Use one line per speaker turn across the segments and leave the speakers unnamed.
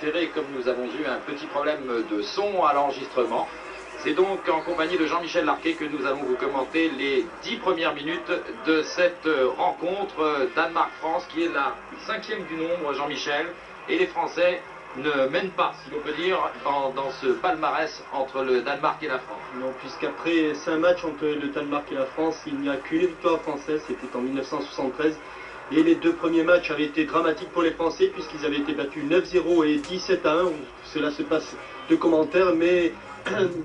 différé comme nous avons eu un petit problème de son à l'enregistrement. C'est donc en compagnie de Jean-Michel Larquet que nous allons vous commenter les 10 premières minutes de cette rencontre Danemark-France qui est la 5e du nombre, Jean-Michel, et les Français ne mènent pas, si l'on peut dire, dans ce palmarès entre le Danemark et la France.
Non, puisqu'après 5 matchs entre le Danemark et la France, il n'y a qu'une victoire française, c'était en 1973. Et les 2 premiers matchs avaient été dramatiques pour les Français puisqu'ils avaient été battus 9-0 et 17-1. Cela se passe de commentaires, mais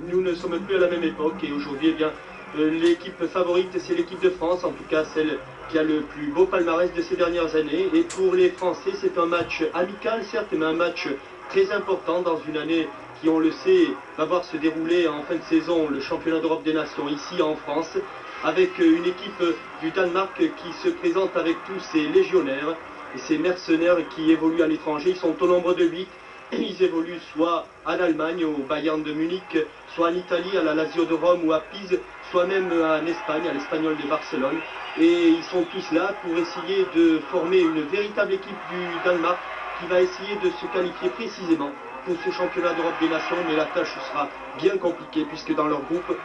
nous ne sommes plus à la même époque. Et aujourd'hui, eh bien, l'équipe favorite, c'est l'équipe de France, en tout cas celle qui a le plus beau palmarès de ces dernières années. Et pour les Français, c'est un match amical, certes, mais un match très important dans une année qui, on le sait, va voir se dérouler en fin de saison le championnat d'Europe des Nations ici en France, avec une équipe du Danemark qui se présente avec tous ses légionnaires et ses mercenaires qui évoluent à l'étranger. Ils sont au nombre de 8 et ils évoluent soit en Allemagne, au Bayern de Munich, soit en Italie, à la Lazio de Rome ou à Pise, soit même en Espagne, à l'Espagnol de Barcelone. Et ils sont tous là pour essayer de former une véritable équipe du Danemark qui va essayer de se qualifier précisément pour ce championnat d'Europe des Nations. Mais la tâche sera bien compliquée puisque dans leur groupe,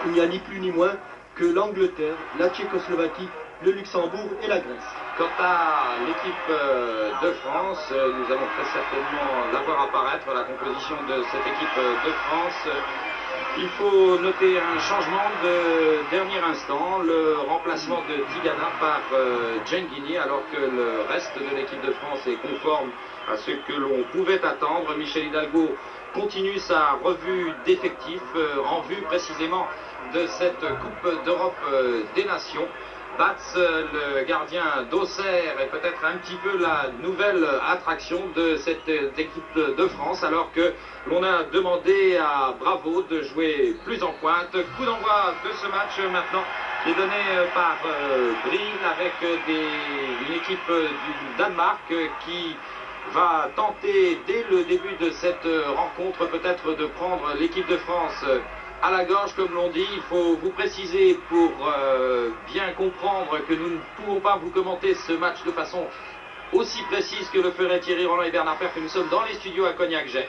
il n'y a ni plus ni moins que l'Angleterre, la Tchécoslovaquie, le Luxembourg et la Grèce.
Quant à l'équipe de France, nous allons très certainement la voir apparaître, la composition de cette équipe de France. Il faut noter un changement de dernier instant, le remplacement de Tigana par Djengini, alors que le reste de l'équipe de France est conforme à ce que l'on pouvait attendre. Michel Hidalgo continue sa revue d'effectifs en vue précisément de cette Coupe d'Europe des Nations. Bats, le gardien d'Auxerre, est peut-être un petit peu la nouvelle attraction de cette équipe de France, alors que l'on a demandé à Bravo de jouer plus en pointe. Coup d'envoi de ce match maintenant qui est donné par Bril avec une équipe du Danemark qui va tenter dès le début de cette rencontre peut-être de prendre l'équipe de France à la gorge, comme l'on dit. Il faut vous préciser pour bien comprendre que nous ne pouvons pas vous commenter ce match de façon aussi précise que le feraient Thierry Roland et Bernard Père, que nous sommes dans les studios à Cognac-Jet.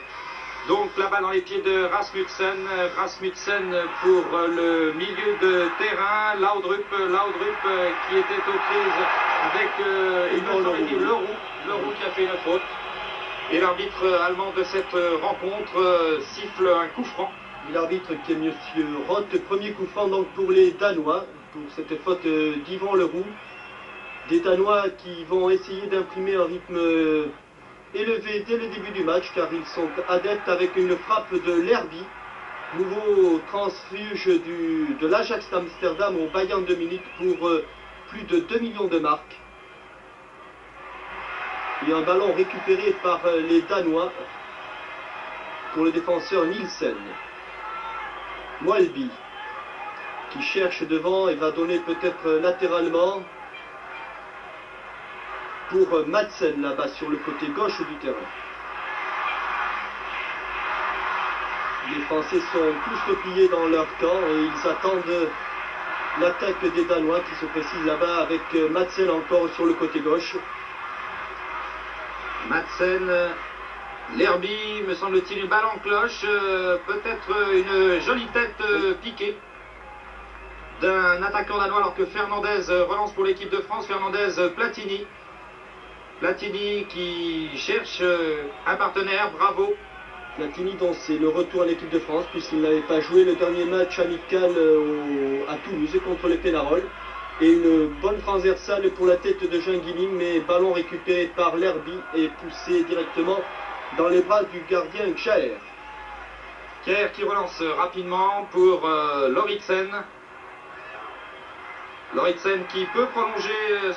Donc la balle dans les pieds de Rasmussen. Rasmussen pour le milieu de terrain. Laudrup qui était aux prises avec Leroux qui a fait une faute. Et l'arbitre allemand de cette rencontre siffle un coup franc.
L'arbitre qui est Monsieur Roth, premier coup franc donc pour les Danois, pour cette faute d'Yvan Leroux. Des Danois qui vont essayer d'imprimer un rythme élevé dès le début du match, car ils sont adeptes avec une frappe de Lerby, nouveau transfuge de l'Ajax d'Amsterdam au Bayern de Munich pour plus de 2 millions de marks. Et un ballon récupéré par les Danois pour le défenseur Nielsen. Moelby qui cherche devant et va donner peut-être latéralement pour Madsen là-bas sur le côté gauche du terrain. Les Français sont tous repliés dans leur camp et ils attendent l'attaque des Danois qui se précise là-bas avec Madsen encore sur le côté gauche.
Madsen, Lerby, me semble-t-il, une balle en cloche, peut-être une jolie tête piquée d'un attaquant danois, alors que Fernandez relance pour l'équipe de France. Fernandez, Platini qui cherche un partenaire. Bravo.
Platini dont c'est le retour à l'équipe de France puisqu'il n'avait pas joué le dernier match amical à Toulouse contre les Pénarols. Et une bonne transversale pour la tête de Djengini, mais ballon récupéré par Lerby et poussé directement dans les bras du gardien Kjaer.
Kjaer qui relance rapidement pour Lauritsen. Lauritsen qui peut prolonger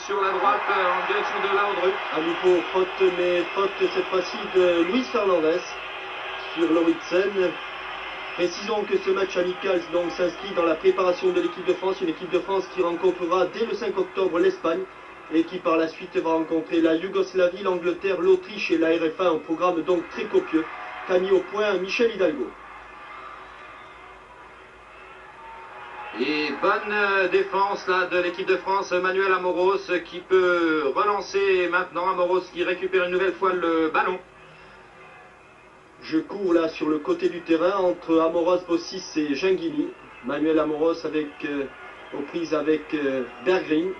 sur la droite en direction de Laudrup.
À nouveau faute, mais faute cette fois-ci de Luis Fernandez sur Lauritsen. Précisons que ce match amical donc s'inscrit dans la préparation de l'équipe de France, une équipe de France qui rencontrera dès le 5 octobre l'Espagne et qui par la suite va rencontrer la Yougoslavie, l'Angleterre, l'Autriche et la RFA, un programme donc très copieux qu'a mis au point Michel Hidalgo.
Et bonne défense là de l'équipe de France, Manuel Amoros qui peut relancer maintenant. Amoros qui récupère une nouvelle fois le ballon.
Je cours là sur le côté du terrain entre Amoros, Bossis et Genghini. Manuel Amoros aux prises avec Berggren.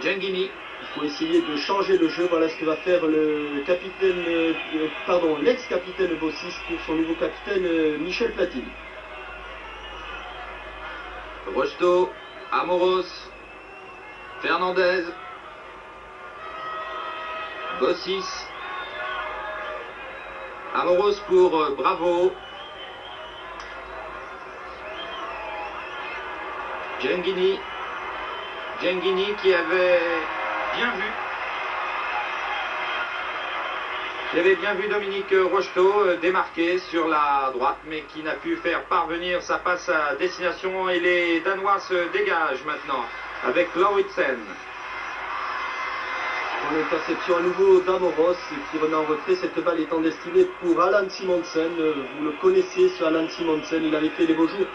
Genghini.
Il faut essayer de changer le jeu. Voilà ce que va faire le capitaine, l'ex-capitaine Bossis pour son nouveau capitaine Michel Platini.
Rocheteau, Amoros, Fernandez, Bossis, Amoros pour Bravo, Genghini qui avait bien vu Dominique Rocheteau démarquer sur la droite, mais qui n'a pu faire parvenir sa passe à destination. Et les Danois se dégagent maintenant avec Lauritsen.
Une interception à nouveau d'Amoros qui remet en retrait. Cette balle étant destinée pour Allan Simonsen. Vous le connaissez, ce Allan Simonsen. Il avait fait les beaux jours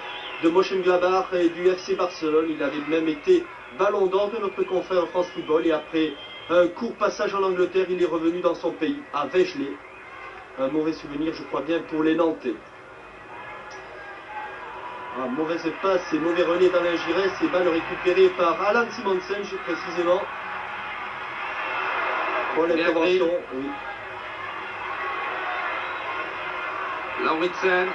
de Mönchengladbach et du FC Barcelone. Il avait même été ballon d'or de notre confrère France Football. Et après un court passage en Angleterre, il est revenu dans son pays, à Végelé. Un mauvais souvenir, je crois bien, pour les Nantais. Mauvaise passe et mauvais relais d'Alain Giresse. Et balle récupérée par Allan Simonsen, précisément. Bonne intervention, oui.
Lauritsen.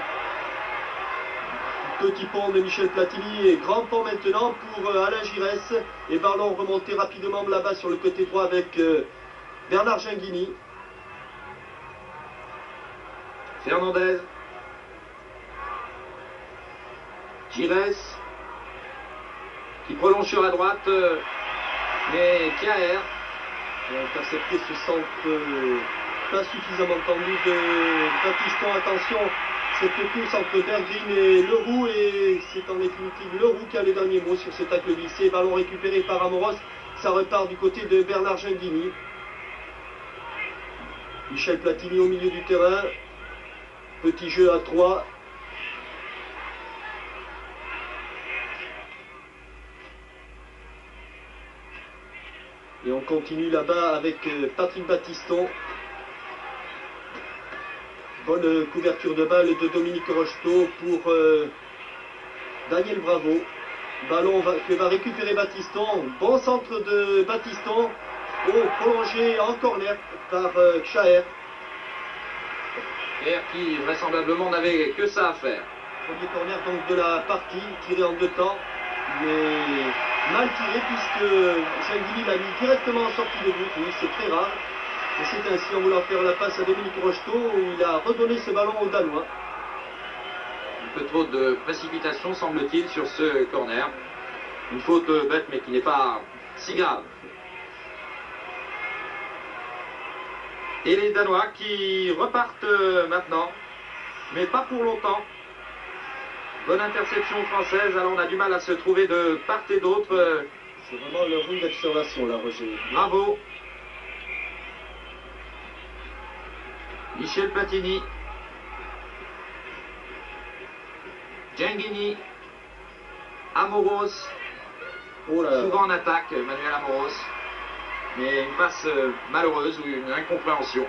Petit pont de Michel Platini et grand pont maintenant pour Alain Giresse. Et ballon remonté rapidement là-bas sur le côté droit avec Bernard Genghini.
Fernandez. Giresse. Qui prolonge sur la droite. Mais Kjaer.
Intercepté ce centre pas suffisamment tendu de Batiston. Attention, cette course entre Berggren et Leroux, et c'est en définitive Leroux qui a les derniers mots sur ce tacle glissé. Ballon récupéré par Amoros, ça repart du côté de Bernard Genghini. Michel Platini au milieu du terrain. Petit jeu à 3. Et on continue là-bas avec Patrick Batiston. Bonne couverture de balle de Dominique Rocheteau pour Daniel Bravo. Ballon que va récupérer Batiston. Bon centre de Batiston. Prolongé en corner par Kjaer.
Kjaer qui vraisemblablement n'avait que ça à faire.
Premier corner donc de la partie, tiré en 2 temps. Mais mal tiré puisque Genghini l'a mis directement en sortie de but. Oui, c'est très rare. Et c'est ainsi, en voulant faire la passe à Dominique Rocheteau, il a redonné ce ballon aux Danois.
Un peu trop de précipitation, semble-t-il, sur ce corner. Une faute bête, mais qui n'est pas si grave. Et les Danois qui repartent maintenant, mais pas pour longtemps. Bonne interception française, alors on a du mal à se trouver de part et d'autre.
C'est vraiment le round d'observation là, Roger.
Bravo. Michel Platini. Genghini. Amoros. Souvent en attaque, Manuel Amoros. Mais une passe malheureuse ou une incompréhension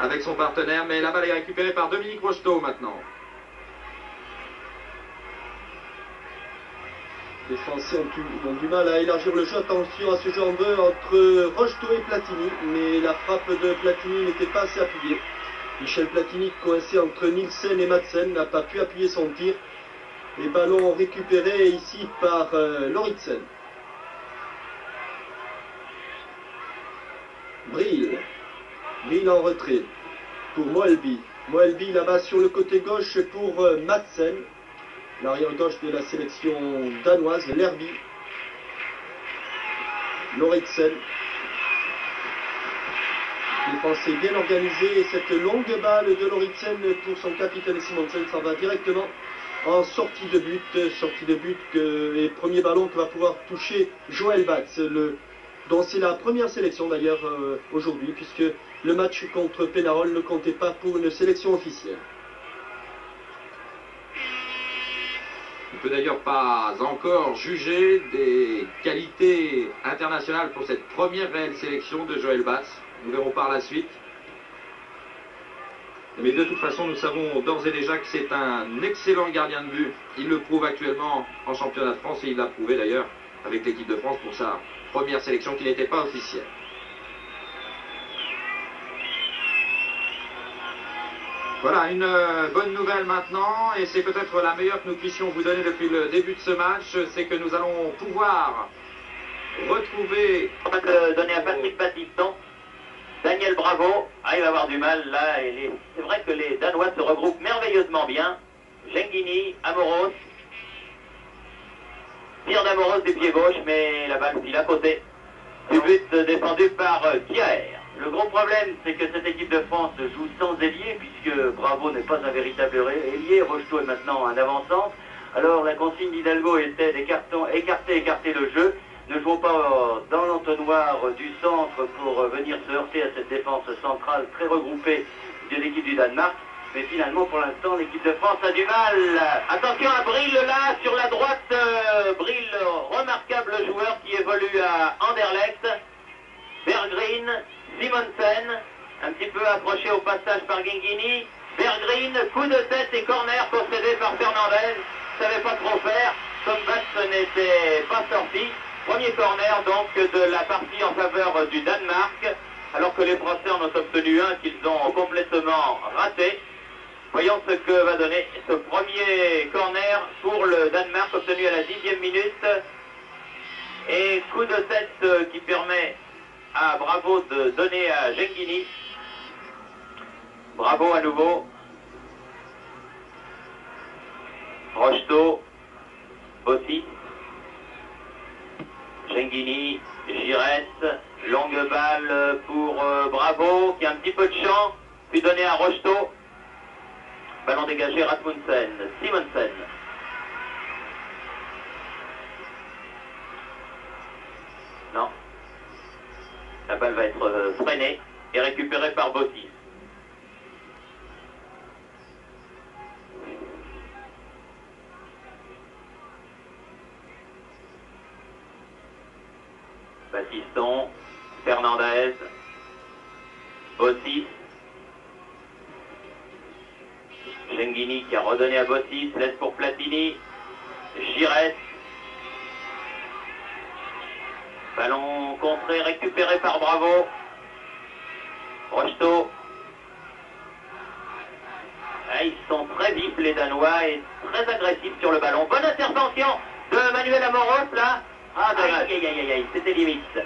avec son partenaire. Mais la balle est récupérée par Dominique Rocheteau maintenant.
Les Français ont du mal à élargir le jeu. Attention à ce jeu en 2 entre Rocheteau et Platini. Mais la frappe de Platini n'était pas assez appuyée. Michel Platini, coincé entre Nielsen et Madsen, n'a pas pu appuyer son tir. Les ballons récupérés ici par Lauritsen. Brill en retrait pour Moelby. Moelby là-bas sur le côté gauche pour Madsen. L'arrière gauche de la sélection danoise, Lerby. Lauritsen. Défensé bien organisé, et cette longue balle de Lauritsen pour son capitaine Simonsen, ça va directement en sortie de but et premier ballon que va pouvoir toucher Joël Batz, dont c'est la première sélection d'ailleurs aujourd'hui, puisque le match contre Pénarol ne comptait pas pour une sélection officielle.
On ne peut d'ailleurs pas encore juger des qualités internationales pour cette première réelle sélection de Joël Batz. Nous verrons par la suite. Mais de toute façon, nous savons d'ores et déjà que c'est un excellent gardien de but. Il le prouve actuellement en championnat de France et il l'a prouvé d'ailleurs avec l'équipe de France pour sa première sélection qui n'était pas officielle. Voilà, une bonne nouvelle maintenant, et c'est peut-être la meilleure que nous puissions vous donner depuis le début de ce match, c'est que nous allons pouvoir retrouver...
On va le donner à Patrick Battiston. Daniel Bravo, il va avoir du mal là, c'est vrai que les Danois se regroupent merveilleusement bien. Genghini, Amoros, tir d'Amoros du pied gauche, mais la balle file à côté. Du but défendu par Thiers. Le gros problème, c'est que cette équipe de France joue sans ailier, puisque Bravo n'est pas un véritable ailier, Rocheteau est maintenant un avant-centre. Alors la consigne d'Hidalgo était d'écarter le jeu. Ne jouons pas dans l'entonnoir du centre pour venir se heurter à cette défense centrale très regroupée de l'équipe du Danemark. Mais finalement, pour l'instant, l'équipe de France a du mal. Attention à Brill là, sur la droite. Brill, remarquable joueur qui évolue à Anderlecht. Berggren, Simonsen, un petit peu approché au passage par Genghini. Berggren, coup de tête et corner possédé par Fernandez. Ne savait pas trop faire. Sombatz n'était pas sorti. Premier corner donc de la partie en faveur du Danemark, alors que les Français en ont obtenu un qu'ils ont complètement raté. Voyons ce que va donner ce premier corner pour le Danemark obtenu à la 10e minute. Et coup de tête qui permet à Bravo de donner à Genghini. Bravo à nouveau. Rocheteau, Bossi. Genghini, Giresse, longue balle pour Bravo, qui a un petit peu de champ, puis donné à Rocheteau. Ballon dégagé, Rasmussen, Simonsen. Non. La balle va être freinée et récupérée par Bossi. Battiston, Fernandez, Bossis, Genghini qui a redonné à Bossis, laisse pour Platini, Giresse, ballon contré, récupéré par Bravo, Rocheteau. Ils sont très vifs les Danois et très agressifs sur le ballon. Bonne intervention de Manuel Amoros là. Ah, dommage. Aïe, c'était limite.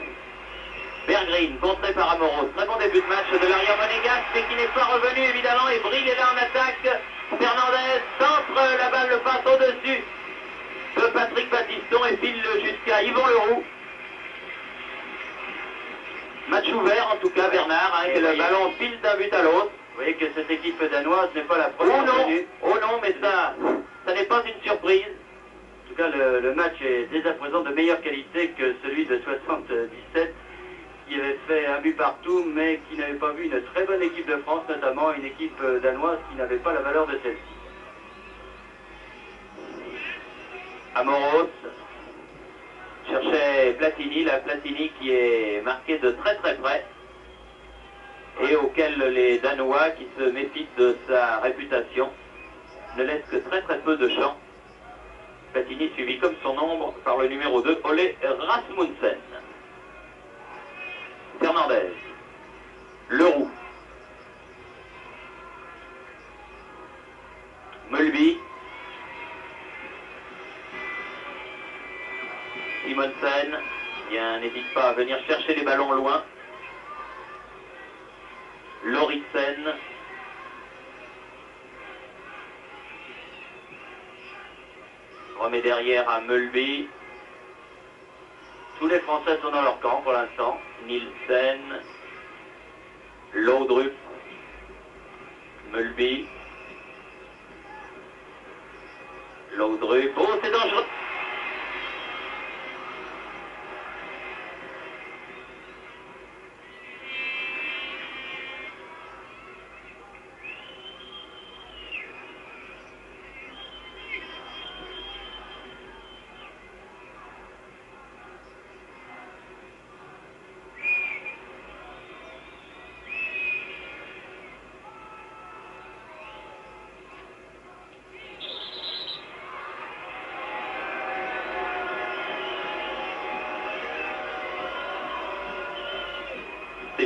Berggren, contré par Amoros. Très bon début de match de l'arrière monégasque, mais qui n'est pas revenu évidemment. Et Brill est là en attaque. Fernandez centre, la balle passe au-dessus de Patrick Battiston et file jusqu'à Yvon Leroux. Match ouvert en tout cas, Bernard, et le ballon file d'un but à l'autre. Vous voyez que cette équipe danoise n'est pas la première venue. Oh non, mais ça n'est pas une surprise. En tout cas, le match est dès à présent de meilleure qualité que celui de 77, qui avait fait un but partout, mais qui n'avait pas vu une très bonne équipe de France, notamment une équipe danoise qui n'avait pas la valeur de celle-ci. Amoros cherchait Platini, la Platini qui est marquée de très très près, et auquel les Danois, qui se méfient de sa réputation, ne laissent que très très peu de champ. Platini suivi comme son ombre par le numéro 2, Ole Rasmussen. Fernandez. Leroux. Mølby. Simonsen. N'hésite pas à venir chercher les ballons loin. Lorisen. Remet derrière à Mølby. Tous les Français sont dans leur camp pour l'instant. Nielsen, Laudrup, Mølby, Laudrup. Oh, c'est dangereux!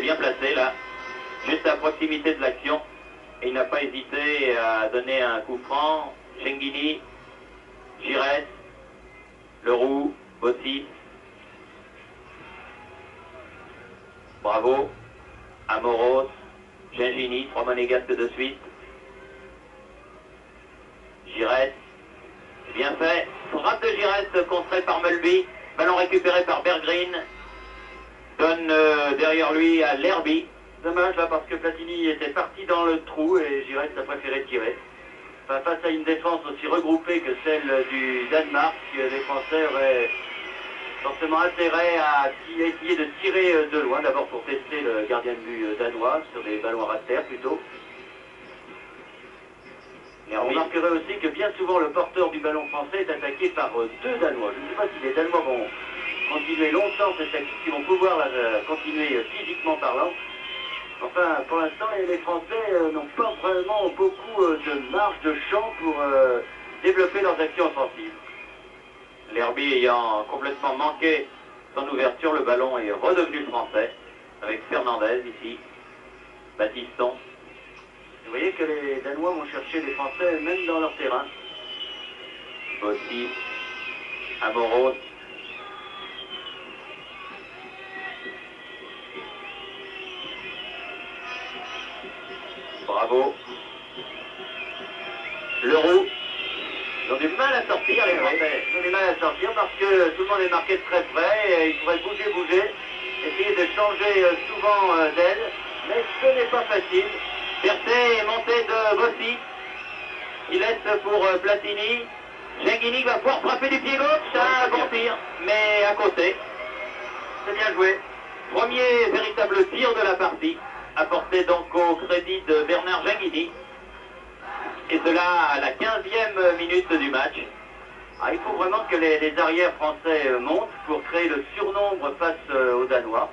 bien placé là, juste à proximité de l'action. Et il n'a pas hésité à donner un coup franc. Genghini, Giresse, Leroux, Bossis. Bravo. Amoros, Genghini, 3 monégasques de suite. Giresse. Bien fait. Frappe de Giresse contrée par Mulby. Ballon récupéré par Berggren. Donne derrière lui à Lerby. Dommage là parce que Platini était parti dans le trou et Giresse a préféré tirer. Enfin, face à une défense aussi regroupée que celle du Danemark, les Français auraient forcément intérêt à essayer de tirer de loin, d'abord pour tester le gardien de but danois sur des ballons à ras de terre plutôt. Et on remarquerait aussi que bien souvent le porteur du ballon français est attaqué par deux Danois. Je ne sais pas si les Danois vont continuer longtemps cette tactique, s'ils vont pouvoir continuer physiquement parlant. Enfin, pour l'instant, les Français n'ont pas vraiment beaucoup de marge de champ pour développer leurs actions offensives. Lerby ayant complètement manqué son ouverture, le ballon est redevenu français avec Fernandez ici, Battiston. Vous voyez que les Danois vont chercher les Français même dans leur terrain. Bossis, Amoros. Bravo. Leroux. Ils ont du mal à sortir, les Français. Ils ont du mal à sortir parce que tout le monde est marqué de très près et ils pourraient bouger, essayer de changer souvent d'aile, mais ce n'est pas facile. Berthet est monté de Bossis. Il laisse pour Platini. Genghini va pouvoir frapper du pied gauche. Un bon tir, mais à côté. C'est bien joué. Premier véritable tir de la partie, apporté donc au crédit de Bernard Genghini. Et cela à la 15e minute du match. Ah, il faut vraiment que les arrières français montent pour créer le surnombre face aux Danois.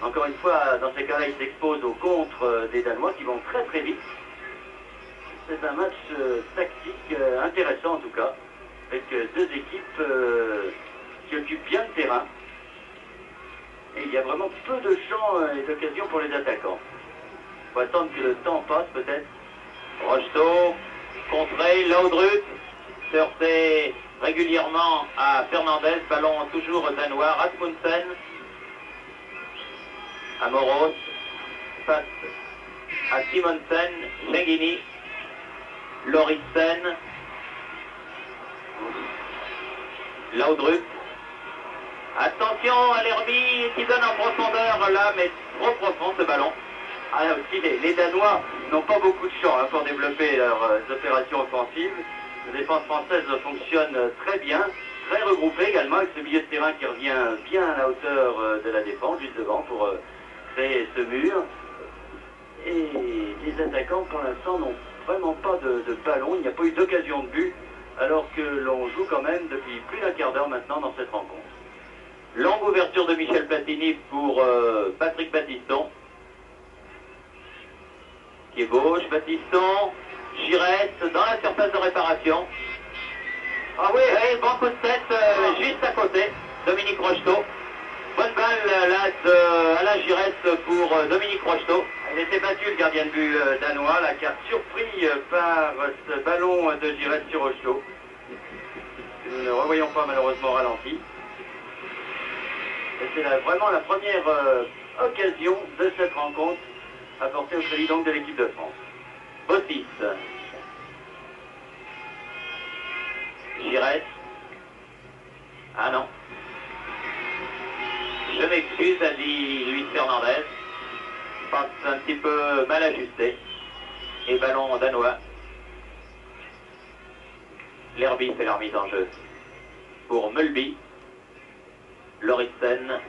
Encore une fois, dans ces cas-là, ils s'exposent au contre des Danois qui vont très très vite. C'est un match tactique intéressant en tout cas, avec deux équipes qui occupent bien le terrain. Et il y a vraiment peu de champs et d'occasions pour les attaquants. Il faut attendre que le temps passe peut-être. Rocheteau, contré, Laudrup, se heurtait régulièrement à Fernandez, ballon toujours danois, Rasmussen. Amoros face à Simonsen, Genghini, Lauritsen, Laudrup. Attention à Lerby qui donne en profondeur là, mais trop profond ce ballon. Ah, aussi, les Danois n'ont pas beaucoup de champ pour développer leurs opérations offensives. La défense française fonctionne très bien, très regroupée également, avec ce milieu de terrain qui revient bien à la hauteur de la défense, juste devant, pour créer ce mur. Et les attaquants, pour l'instant, n'ont vraiment pas de ballon. Il n'y a pas eu d'occasion de but, alors que l'on joue quand même depuis plus d'un quart d'heure maintenant dans cette rencontre. Longue ouverture de Michel Platini pour Patrick Battiston. Pied gauche, Battiston, Giresse dans la surface de réparation. Ah oui, bon coup de tête juste à côté, Dominique Rocheteau. Bonne balle là de Alain Giresse pour Dominique Rocheteau. Il était battu le gardien de but danois, là, qui a surpris par ce ballon de Giresse sur Rocheteau. Nous ne revoyons pas malheureusement au ralenti. Et c'est vraiment la première occasion de cette rencontre apportée au crédit donc de l'équipe de France. Bossis. Giresse. Ah non. Je m'excuse, a dit Luis Fernandez. Passe un petit peu mal ajusté. Et ballon danois. Lerby fait la remise en jeu. Pour Mulby. Lauritsen.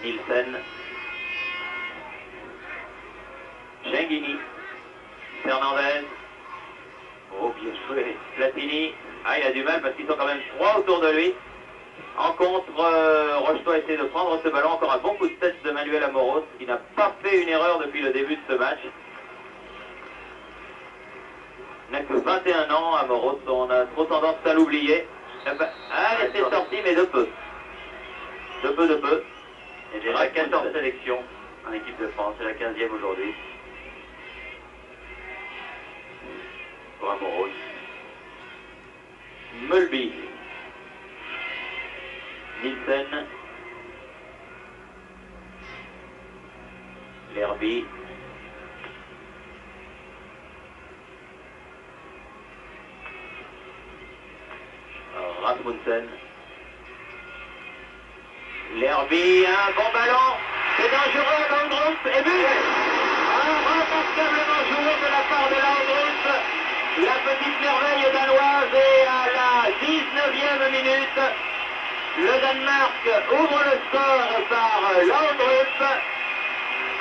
Nielsen. Genghini. Fernandez. Oh, bien joué. Platini. Ah, il a du mal parce qu'ils sont quand même trois autour de lui. En contre, Rocheteau a essayé de prendre ce ballon. Encore un bon coup de tête de Manuel Amoros qui n'a pas fait une erreur depuis le début de ce match. Il n'a que 21 ans, Amoros. On a trop tendance à l'oublier. Ah, elle était sortie, mais de peu. de peu. Et déjà 14 sélections en équipe de France, c'est la 15e aujourd'hui. Pour Amoros. Mulby. Nielsen. Lerby. Rasmussen. Lerby, un bon ballon. C'est dangereux, Laudrup. Et but. Remarquablement joué de la part de Laudrup. La petite merveille danoise est à la 19e minute. Le Danemark ouvre le score par Laudrup.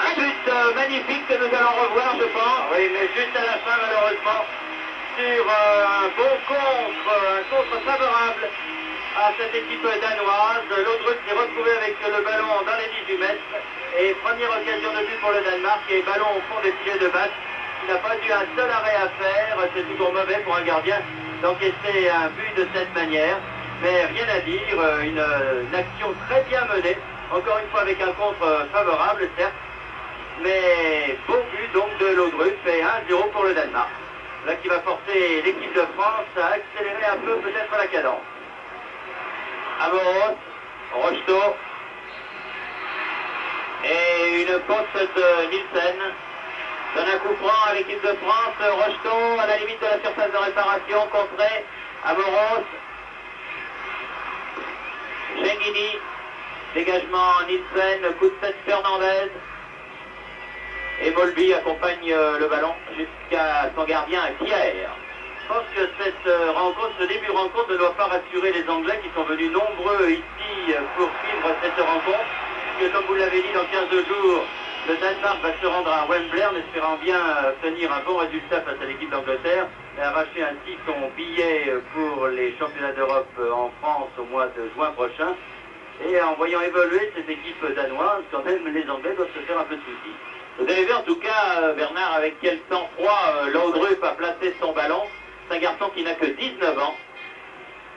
Un but magnifique que nous allons revoir, je pense. Oui, mais juste à la fin, malheureusement, sur un bon un contre favorable à cette équipe danoise. Laudrup s'est retrouvé avec le ballon dans les 18 mètres. Et première occasion de but pour le Danemark. Et ballon au fond des filets de batte. Il n'a pas eu un seul arrêt à faire. C'est toujours mauvais pour un gardien d'encaisser un but de cette manière. Mais rien à dire. Une action très bien menée. Encore une fois avec un contre favorable, certes. Mais beau but donc de Laudrup. Et 1-0 pour le Danemark. Là qui va forcer l'équipe de France à accélérer un peu peut-être la cadence. Amoros, Rocheteau. Et une faute de Nielsen. Donne un coup franc à l'équipe de France. Rocheteau à la limite de la surface de réparation. Contré. Amoros. Genghini. Dégagement Nielsen. Coup de tête Fernandez. Et Mulby accompagne le ballon jusqu'à son gardien Pierre. Je pense que cette rencontre, ce début de rencontre ne doit pas rassurer les Anglais qui sont venus nombreux ici pour suivre cette rencontre. Puisque comme vous l'avez dit, dans 15 jours, le Danemark va se rendre à Wembley en espérant bien obtenir un bon résultat face à l'équipe d'Angleterre et arracher ainsi son billet pour les championnats d'Europe en France au mois de juin prochain. Et en voyant évoluer cette équipe danoise, quand même les Anglais doivent se faire un peu de soucis. Vous avez vu en tout cas, Bernard, avec quel sang-froid Laudrup a placé son ballon. C'est un garçon qui n'a que 19 ans.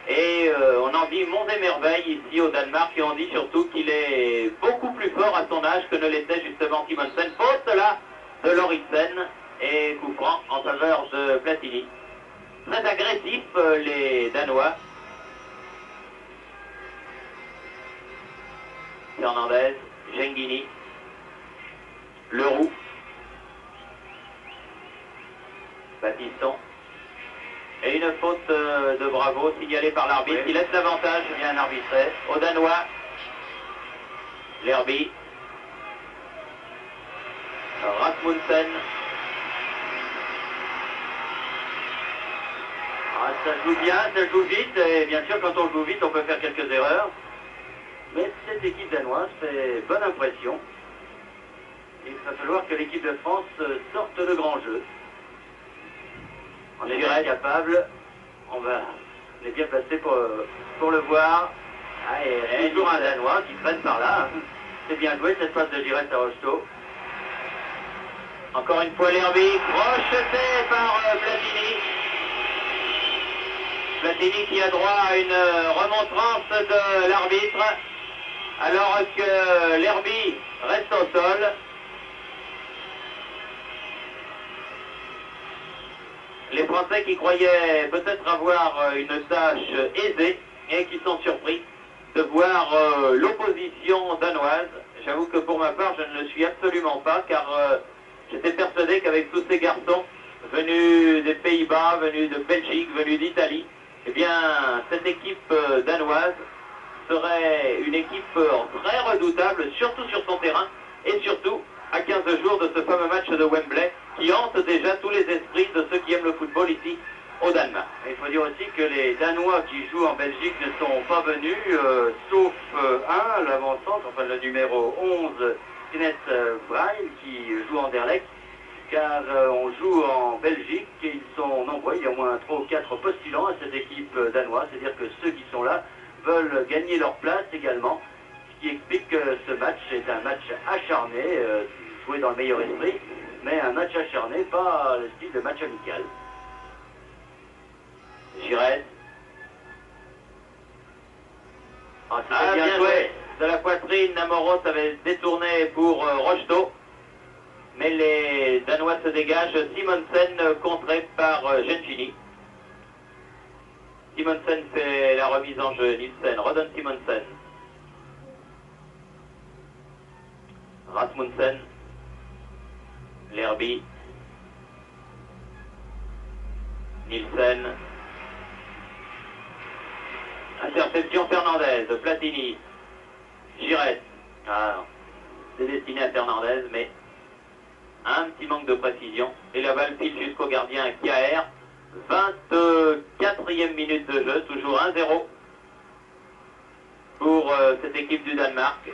Et on en dit monts et merveilles ici au Danemark. Et on dit surtout qu'il est beaucoup plus fort à son âge que ne l'était justement Simonsen. Faute là de Lauritsen. Et coup franc en faveur de Platini. Très agressif les Danois. Fernandez, Genghini. Leroux, Baptiston, et une faute de Bravo signalée par l'arbitre qui laisse l'avantage, bien arbitré, au Danois, Lerby, Rasmussen, ça joue bien, ça joue vite, et bien sûr quand on joue vite on peut faire quelques erreurs, mais cette équipe danoise fait bonne impression. Il va falloir que l'équipe de France sorte de grand jeu. On est bien capable. On est bien placé pour le voir. Ah, et toujours un Danois qui traîne par là. C'est bien joué cette passe de Giresse à Rocheteau. Encore une fois Lerby, crocheté par Platini. Platini qui a droit à une remontrance de l'arbitre. Alors que Lerby reste au sol. Les Français qui croyaient peut-être avoir une tâche aisée et qui sont surpris de voir l'opposition danoise. J'avoue que pour ma part, je ne le suis absolument pas, car j'étais persuadé qu'avec tous ces garçons venus des Pays-Bas, venus de Belgique, venus d'Italie, eh bien, cette équipe danoise serait une équipe très redoutable, surtout sur son terrain, et surtout à 15 jours de ce fameux match de Wembley qui hante déjà tous les esprits de ceux qui aiment le football ici au Danemark. Il faut dire aussi que les Danois qui jouent en Belgique ne sont pas venus, sauf un, l'avant-centre, enfin le numéro 11, Kenneth Braille, qui joue en Anderlecht, car on joue en Belgique et ils sont nombreux, il y a au moins 3 ou 4 postulants à cette équipe danoise, c'est-à-dire que ceux qui sont là veulent gagner leur place également, ce qui explique que ce match est un match acharné, joué dans le meilleur esprit, mais un match acharné, pas le style de match amical. Giresse. Ah, bien joué de la poitrine, Amoros avait détourné pour Rocheteau. Mais les Danois se dégagent. Simonsen contré par Gengini. Simonsen fait la remise en jeu. Nielsen redonne Simonsen. Rasmussen. Lerby. Nielsen. Interception Fernandez. Platini. Giresse. Ah non. C'est destiné à Fernandez, mais un petit manque de précision. Et la balle file jusqu'au gardien Kjaer. 24e minute de jeu, toujours 1-0 pour cette équipe du Danemark.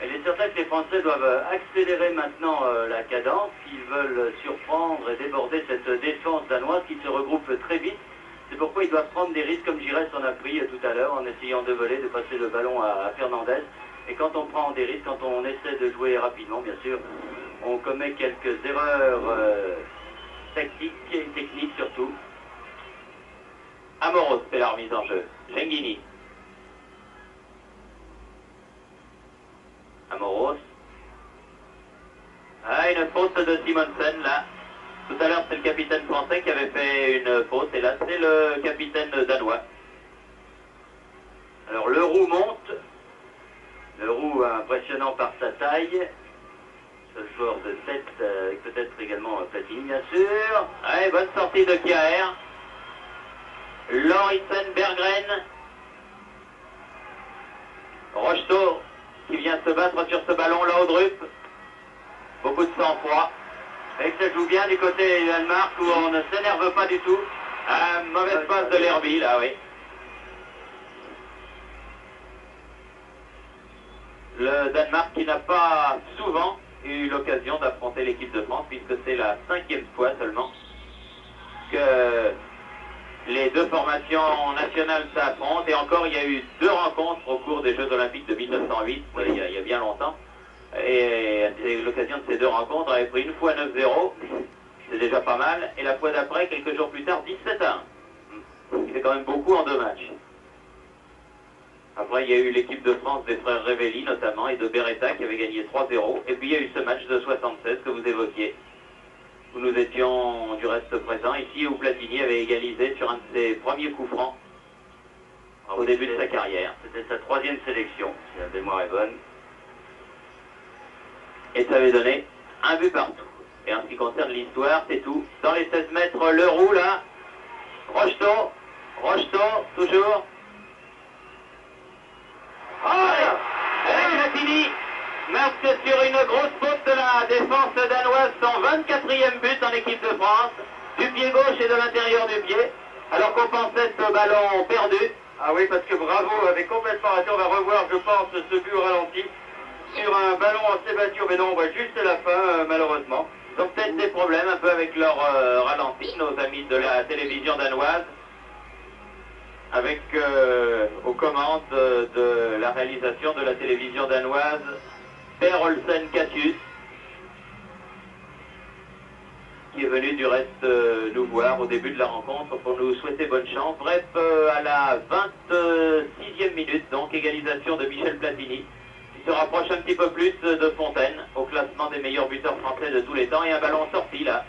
Il est certain que les Français doivent accélérer maintenant la cadence s'ils veulent surprendre et déborder cette défense danoise qui se regroupe très vite. C'est pourquoi ils doivent prendre des risques comme Giresse en a pris tout à l'heure en essayant de voler, de passer le ballon à Fernandez. Et quand on prend des risques, quand on essaie de jouer rapidement, bien sûr, on commet quelques erreurs tactiques et techniques surtout.
Amoros fait la remise en jeu. Gengini. Amoros. Ah, une faute de Simonsen là. Tout à l'heure c'est le capitaine français qui avait fait une faute et là c'est le capitaine danois.
Alors le roux monte. Le roux impressionnant par sa taille. Ce joueur de tête, avec peut-être également Platini, bien sûr.
Allez, bonne sortie de Kjaer. Lauritsen, Berggren. Rocheteau qui vient se battre sur ce ballon, Laudrup. Beaucoup de sang-froid.
Et que ça joue bien du côté du Danemark où on ne s'énerve pas du tout.
Mauvaise passe de Lerby, là, oui. Le Danemark qui n'a pas souvent eu l'occasion d'affronter l'équipe de France, puisque c'est la 5e fois seulement que les deux formations nationales s'affrontent. Et encore, il y a eu 2 rencontres au cours des Jeux Olympiques de 1908, il y a bien longtemps. Et c'est l'occasion de ces 2 rencontres, on avait pris une fois 9-0, c'est déjà pas mal. Et la fois d'après, quelques jours plus tard, 17-1. Ce qui fait quand même beaucoup en 2 matchs. Après, il y a eu l'équipe de France des frères Révelli, notamment, et de Beretta, qui avait gagné 3-0. Et puis, il y a eu ce match de 76 que vous évoquiez, où nous étions du reste présents, ici où Platini avait égalisé sur un de ses premiers coups francs au début de sa carrière.
C'était sa 3e sélection, si la mémoire est bonne.
Et ça avait donné un but partout. Et en ce qui concerne l'histoire, c'est tout. Dans les 16 mètres, le roux, là. Rocheteau, toujours. Platini marque sur une grosse faute de la défense danoise son 24e but en équipe de France, du pied gauche et de l'intérieur du pied, alors qu'on pensait ce ballon perdu.
Ah oui, parce que Bravo avait complètement raté. On va revoir, je pense, ce but au ralenti sur un ballon assez battu. Mais non, on voit juste la fin, malheureusement.
Ils ont peut-être des problèmes un peu avec leur ralenti, nos amis de la télévision danoise, avec aux commandes de la réalisation de la télévision danoise, Per Olsen Catius, qui est venu du reste nous voir au début de la rencontre pour nous souhaiter bonne chance. Bref, à la 26e minute, donc égalisation de Michel Platini, qui se rapproche un petit peu plus de Fontaine au classement des meilleurs buteurs français de tous les temps, et un ballon sorti là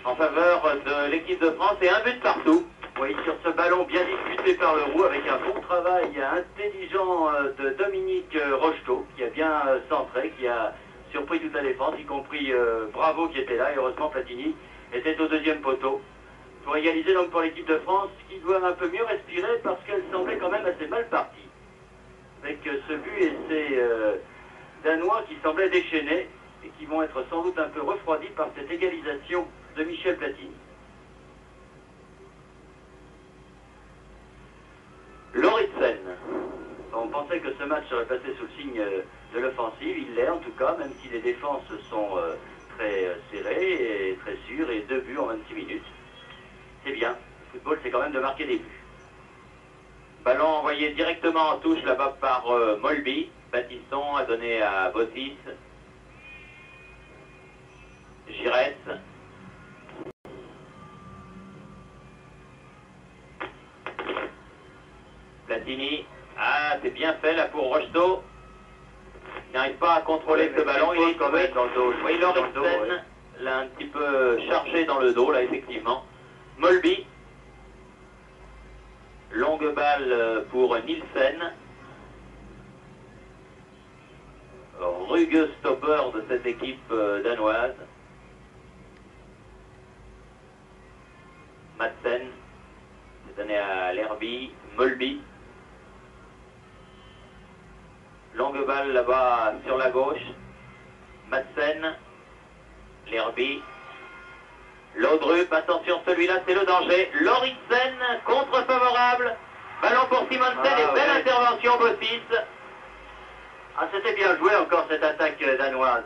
en faveur de l'équipe de France et un but partout.
Oui, sur ce ballon bien disputé par le roux, avec un bon travail intelligent de Dominique Rocheteau, qui a bien centré, qui a surpris toute la défense, y compris Bravo qui était là, et heureusement Platini était au 2e poteau. Pour égaliser donc pour l'équipe de France, qui doit un peu mieux respirer parce qu'elle semblait quand même assez mal partie. Avec ce but et ces Danois qui semblaient déchaînés et qui vont être sans doute un peu refroidis par cette égalisation de Michel Platini.
Lauritsen.
On pensait que ce match serait passé sous le signe de l'offensive, il l'est en tout cas, même si les défenses sont très serrées et très sûres, et 2 buts en 26 minutes. C'est bien, le football c'est quand même de marquer des buts.
Ballon envoyé directement en touche là-bas par Molby. Baptiston a donné à Bottis. Giresse. Platini. Ah, c'est bien fait là pour Rocheteau. Il n'arrive pas à contrôler ce ballon. Il est quand même dans le dos. Oui, Lauritsen l'a un petit peu chargé dans le dos là, effectivement. Molby. Longue balle pour Nielsen. Rugueux stopper de cette équipe danoise. Madsen. C'est donné à Lerby. Molby. Longue balle là-bas sur la gauche. Madsen. Lerby. Laudrup, attention, celui-là c'est le danger. Lauritsen, contre favorable. Ballon pour Simonsen et belle intervention Bossis.
Ah, c'était bien joué encore cette attaque danoise.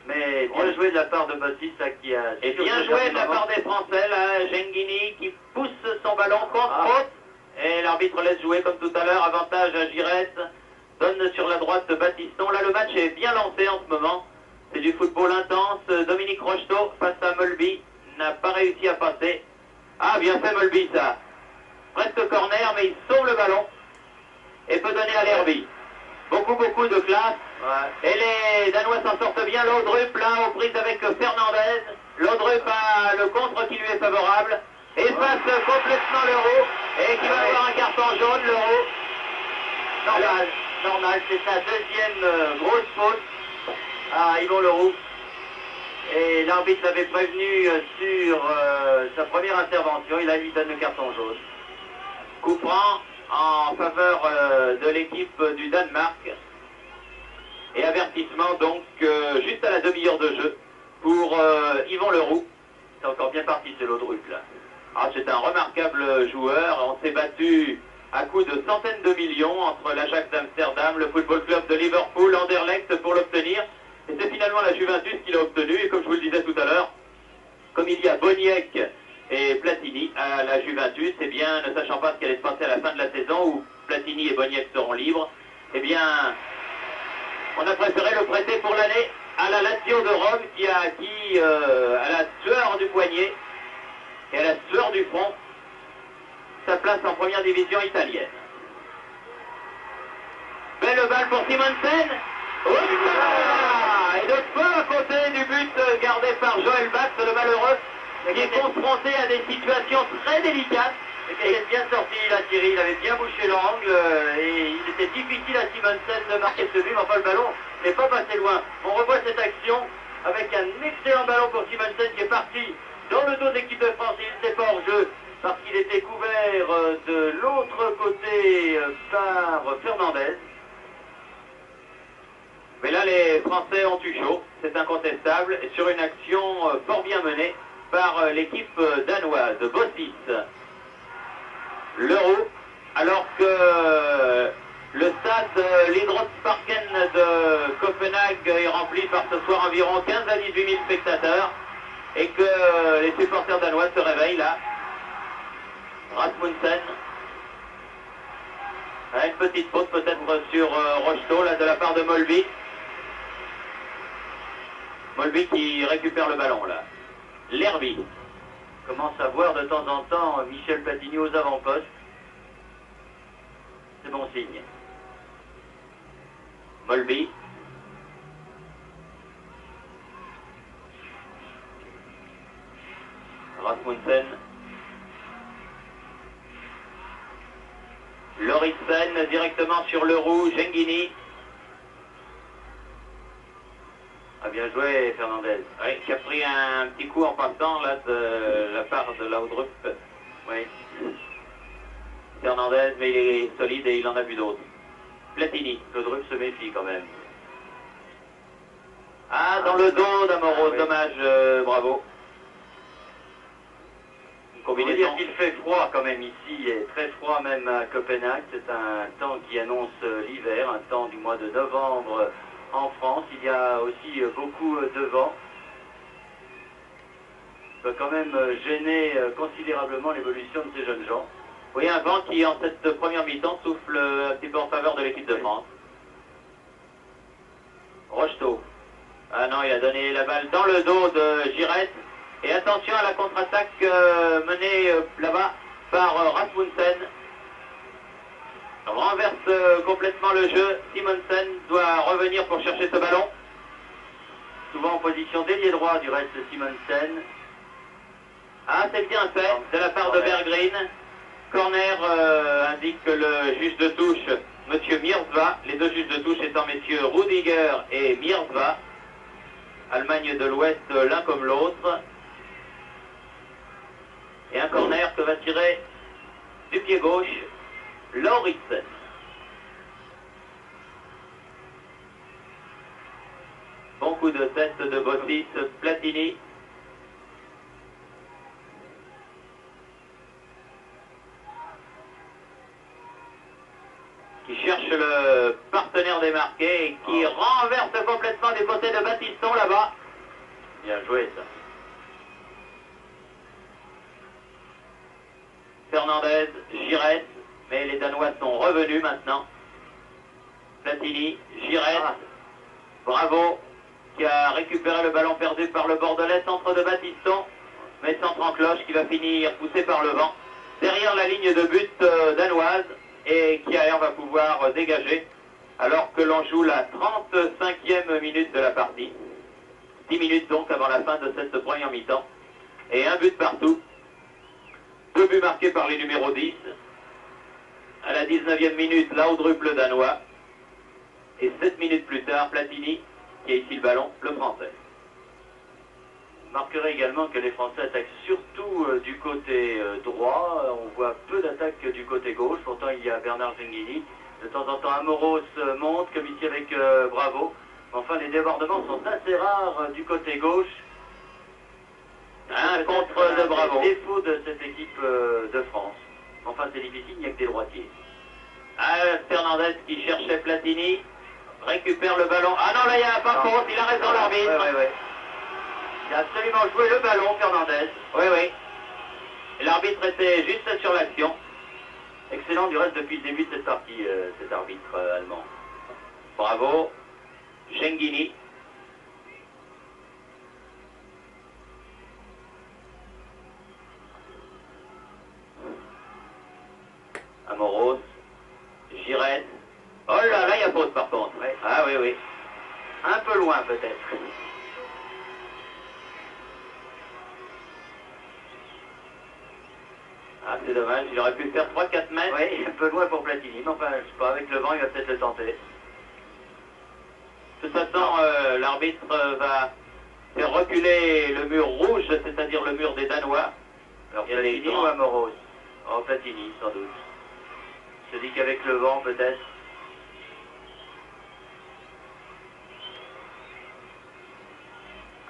Mais bien joué de la part de Bossis qui a...
Et bien joué de la part des Français, là, Genghini qui pousse son ballon contre faute. Et l'arbitre laisse jouer comme tout à l'heure, avantage à Giresse. Donne sur la droite de Baptiston. Là, le match est bien lancé en ce moment. C'est du football intense. Dominique Rocheteau face à Molby n'a pas réussi à passer. Ah, bien fait Molby, ça. Presque corner, mais il sauve le ballon et peut donner à Lerby. Beaucoup de classe. Ouais. Et les Danois s'en sortent bien. Laudrup, là, aux prises avec Fernandez. Laudrup a le contre qui lui est favorable. Efface complètement l'Euro. Et qui va avoir un carton jaune, l'Euro.
Normal, c'est sa deuxième grosse faute à Yvon Leroux. Et l'arbitre l'avait prévenu sur sa première intervention. Il a lui donne le carton jaune.
Coup franc en faveur de l'équipe du Danemark. Et avertissement donc juste à la demi-heure de jeu pour Yvon Leroux.
C'est encore bien parti ce Laudrup là.
Ah, c'est un remarquable joueur. On s'est battu à coups de centaines de millions entre l'Ajax d'Amsterdam, le Football Club de Liverpool, Anderlecht pour l'obtenir. Et c'est finalement la Juventus qui l'a obtenu. Et comme je vous le disais tout à l'heure, comme il y a Boniek et Platini à la Juventus, eh bien, ne sachant pas ce qui allait se passer à la fin de la saison où Platini et Boniek seront libres, eh bien, on a préféré le prêter pour l'année à la Lazio de Rome qui a acquis à la sueur du poignet et à la sueur du front sa place en première division italienne. Belle balle pour Simonsen. Et de peu à côté du but gardé par Joël Bax, le malheureux, qui est confronté à des situations très délicates.
Et il est bien sorti là, Thierry, il avait bien bouché l'angle et il était difficile à Simonsen de marquer ce but, mais enfin le ballon n'est pas passé loin. On revoit cette action avec un excellent ballon pour Simonsen qui est parti dans le dos de l'équipe de France. Il n'était pas hors jeu parce qu'il était couvert de l'autre côté par Fernandez.
Mais là, les Français ont eu chaud, c'est incontestable, et sur une action fort bien menée par l'équipe danoise, Bossis. L'Euro, alors que le stade l'Idrottsparken de Copenhague est rempli par ce soir environ 15 à 18 000 spectateurs, et que les supporters danois se réveillent là. Rasmussen. Une petite faute peut-être sur Rocheteau, là, de la part de Molby. Molby qui récupère le ballon, là. Lerby.
Commence à voir de temps en temps Michel Platini aux avant-postes. C'est bon signe.
Molby. Rasmussen. Lauritsen directement sur le rouge, Genghini.
A bien joué Fernandez.
Oui, qui a pris un petit coup en passant là de la part de Laudrup. Oui. Fernandez, mais il est solide et il en a vu d'autres. Platini.
Laudrup se méfie quand même.
Ah, dans le dos d'Amoro, oui. Dommage, bravo.
On peut dire qu'il fait froid quand même ici, et très froid même à Copenhague. C'est un temps qui annonce l'hiver, un temps du mois de novembre en France. Il y a aussi beaucoup de vent. Ça peut quand même gêner considérablement l'évolution de ces jeunes gens.
Oui, un vent qui en cette première mi-temps souffle un petit peu en faveur de l'équipe de France. Rocheteau. Ah non, il a donné la balle dans le dos de Giresse. Et attention à la contre-attaque menée là-bas par Rasmussen. renverse complètement le jeu. Simonsen doit revenir pour chercher ce ballon. Souvent en position d'ailier droit du reste de Simonsen. Ah, c'est bien fait de la part de Berggren. Corner indique le juge de touche, monsieur Mirzva. Les deux juges de touche étant messieurs Rudiger et Mirzva. Allemagne de l'Ouest l'un comme l'autre. Et un corner que va tirer du pied gauche Lauritsen. Bon coup de tête de Bossis, Platini. Qui cherche le partenaire démarqué et qui renverse complètement du côté de Battiston là-bas. Bien joué ça. Fernandez, Giresse, mais les Danois sont revenus maintenant. Platini, Giresse, Bravo, qui a récupéré le ballon perdu par le Bordelais, centre de Battiston, mais centre en cloche qui va finir poussé par le vent. Derrière la ligne de but danoise, et Kjaer va pouvoir dégager alors que l'on joue la 35e minute de la partie. 10 minutes donc avant la fin de cette première mi-temps. Et un but partout. 2 buts marqués par les numéros 10. À la 19e minute, Laudrup danois. Et 7 minutes plus tard, Platini qui a ici le ballon, le français. Je marquerai également que les Français attaquent surtout du côté droit. On voit peu d'attaques du côté gauche. Pourtant, il y a Bernard Zenghini. De temps en temps, Amoros monte, comme ici avec Bravo. Enfin, les débordements sont assez rares du côté gauche. Un contre de Bravo. C'est le défaut de cette équipe de France. Enfin, c'est difficile, il n'y a que des droitiers. Fernandez qui cherchait Platini. Récupère le ballon. Ah non, là, il y a pas faute. Il a raison, l'arbitre. Ouais. Il a absolument joué le ballon, Fernandez. Oui. L'arbitre était juste sur l'action. Excellent du reste depuis le début de cette partie, cet arbitre allemand. Bravo. Zenghini. Amoros. Giresse. Oh là, là, il y a faute par contre. Ouais. Ah oui. Un peu loin peut-être. Ah, c'est dommage, il aurait pu faire 3-4 mètres. Oui, un peu loin pour Platini, mais enfin, je sais pas, avec le vent, il va peut-être le tenter. De toute façon, l'arbitre va faire reculer le mur rouge, c'est-à-dire le mur des Danois. Alors, Platini ou Amoros? Oh, Platini, sans doute. Je dis qu'avec le vent, peut-être.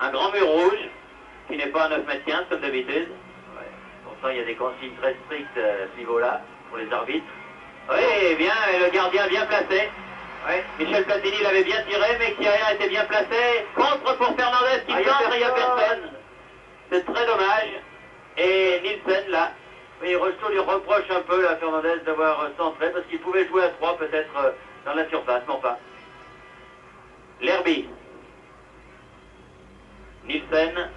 Un grand mur rouge, qui n'est pas à 9,15 m comme d'habitude. Il y a des consignes très strictes à ce niveau-là, pour les arbitres. Oui, bien, et le gardien bien placé. Oui. Michel Platini l'avait bien tiré, mais Kjaer était bien placé. Contre pour Fernandez qui centre, il n'y a personne. C'est très dommage. Et Nielsen, là. Oui, Rocheteau lui reproche un peu, là, Fernandez, d'avoir centré, parce qu'il pouvait jouer à 3, peut-être, dans la surface, mais enfin. Lerby. Nielsen.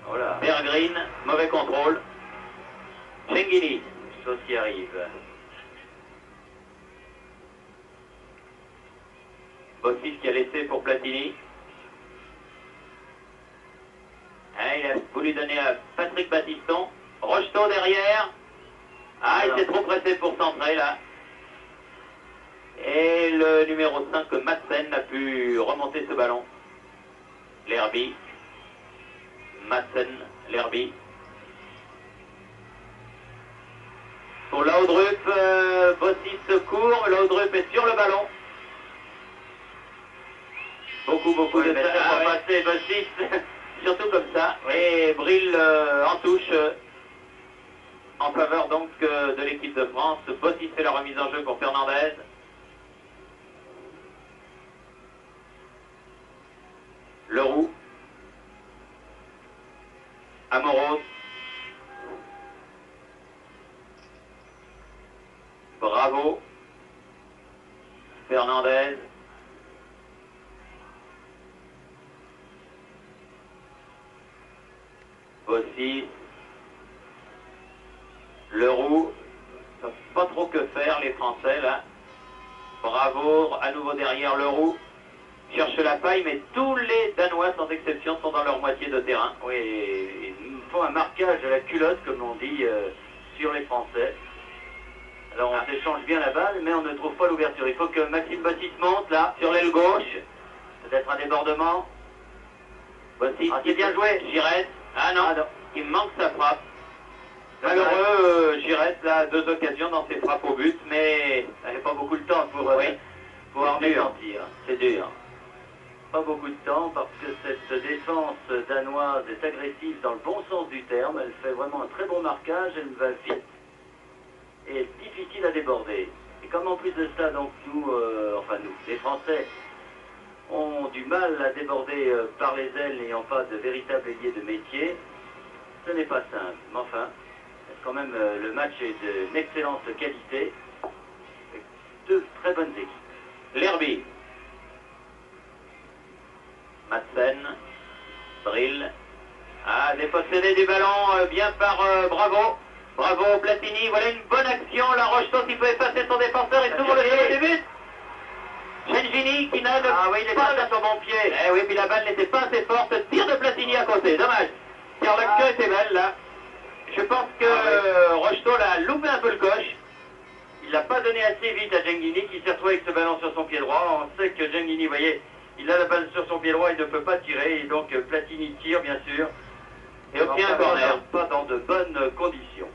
Voilà. Berggren, mauvais contrôle. Zenghini, chose qui arrive. Bossis qui a laissé pour Platini. Il a voulu donner à Patrick Battiston. Rocheteau derrière. Il s'est trop pressé pour centrer là. Et le numéro 5, Madsen, a pu remonter ce ballon. Lerby. Madsen, Lerby. Pour Laudrup, Bossis court, Laudrup est sur le ballon. Beaucoup de temps pour passer Bossis, surtout comme ça. Et Bril en touche en faveur donc de l'équipe de France. Bossis fait la remise en jeu pour Fernandez. Leroux. Amoros. Bravo. Fernandez. Bossis. Leroux. Pas trop que faire les Français là. Bravo, à nouveau derrière Leroux. Cherche la paille, mais tous les Danois, sans exception, sont dans leur moitié de terrain.
Oui, ils font un marquage à la culotte, comme on dit, sur les Français. Alors on s'échange bien la balle, mais on ne trouve pas l'ouverture. Il faut que Maxime Baptiste monte là, sur l'aile gauche. Peut-être un débordement.
Voici,
c'est bien joué.
Giresse. Ah non, il manque sa frappe. Malheureux, Giresse, là, 2 occasions dans ses frappes au but, mais
il n'y a pas beaucoup de temps pour armer son tir.
C'est dur.
Pas beaucoup de temps parce que cette défense danoise est agressive dans le bon sens du terme. Elle fait vraiment un très bon marquage, elle va vite et est difficile à déborder. Et comme en plus de cela, donc nous, les Français, ont du mal à déborder par les ailes n'ayant pas de véritable ailier de métier, ce n'est pas simple. Mais enfin, quand même, le match est d'une excellente qualité, avec 2 très bonnes équipes.
Lerby. Madsen, Brill, dépossédé du ballon bien par Bravo. Bravo Platini, voilà une bonne action, la Rocheteau qui peut effacer son défenseur et s'ouvre le jeu du but. Gengini qui n'a
il est pas à son bon pied.
Eh oui, puis la balle n'était pas assez forte, tir de Platini à côté, dommage. Car l'action était belle là. Je pense que Rocheteau l'a loupé un peu le coche.
Il l'a pas donné assez vite à Gengini qui s'est retrouvé avec ce ballon sur son pied droit. On sait que Gengini, vous voyez, il a la balle sur son pied droit, il ne peut pas tirer, et donc Platini tire bien sûr,
et obtient un corner.
Pas dans de bonnes conditions.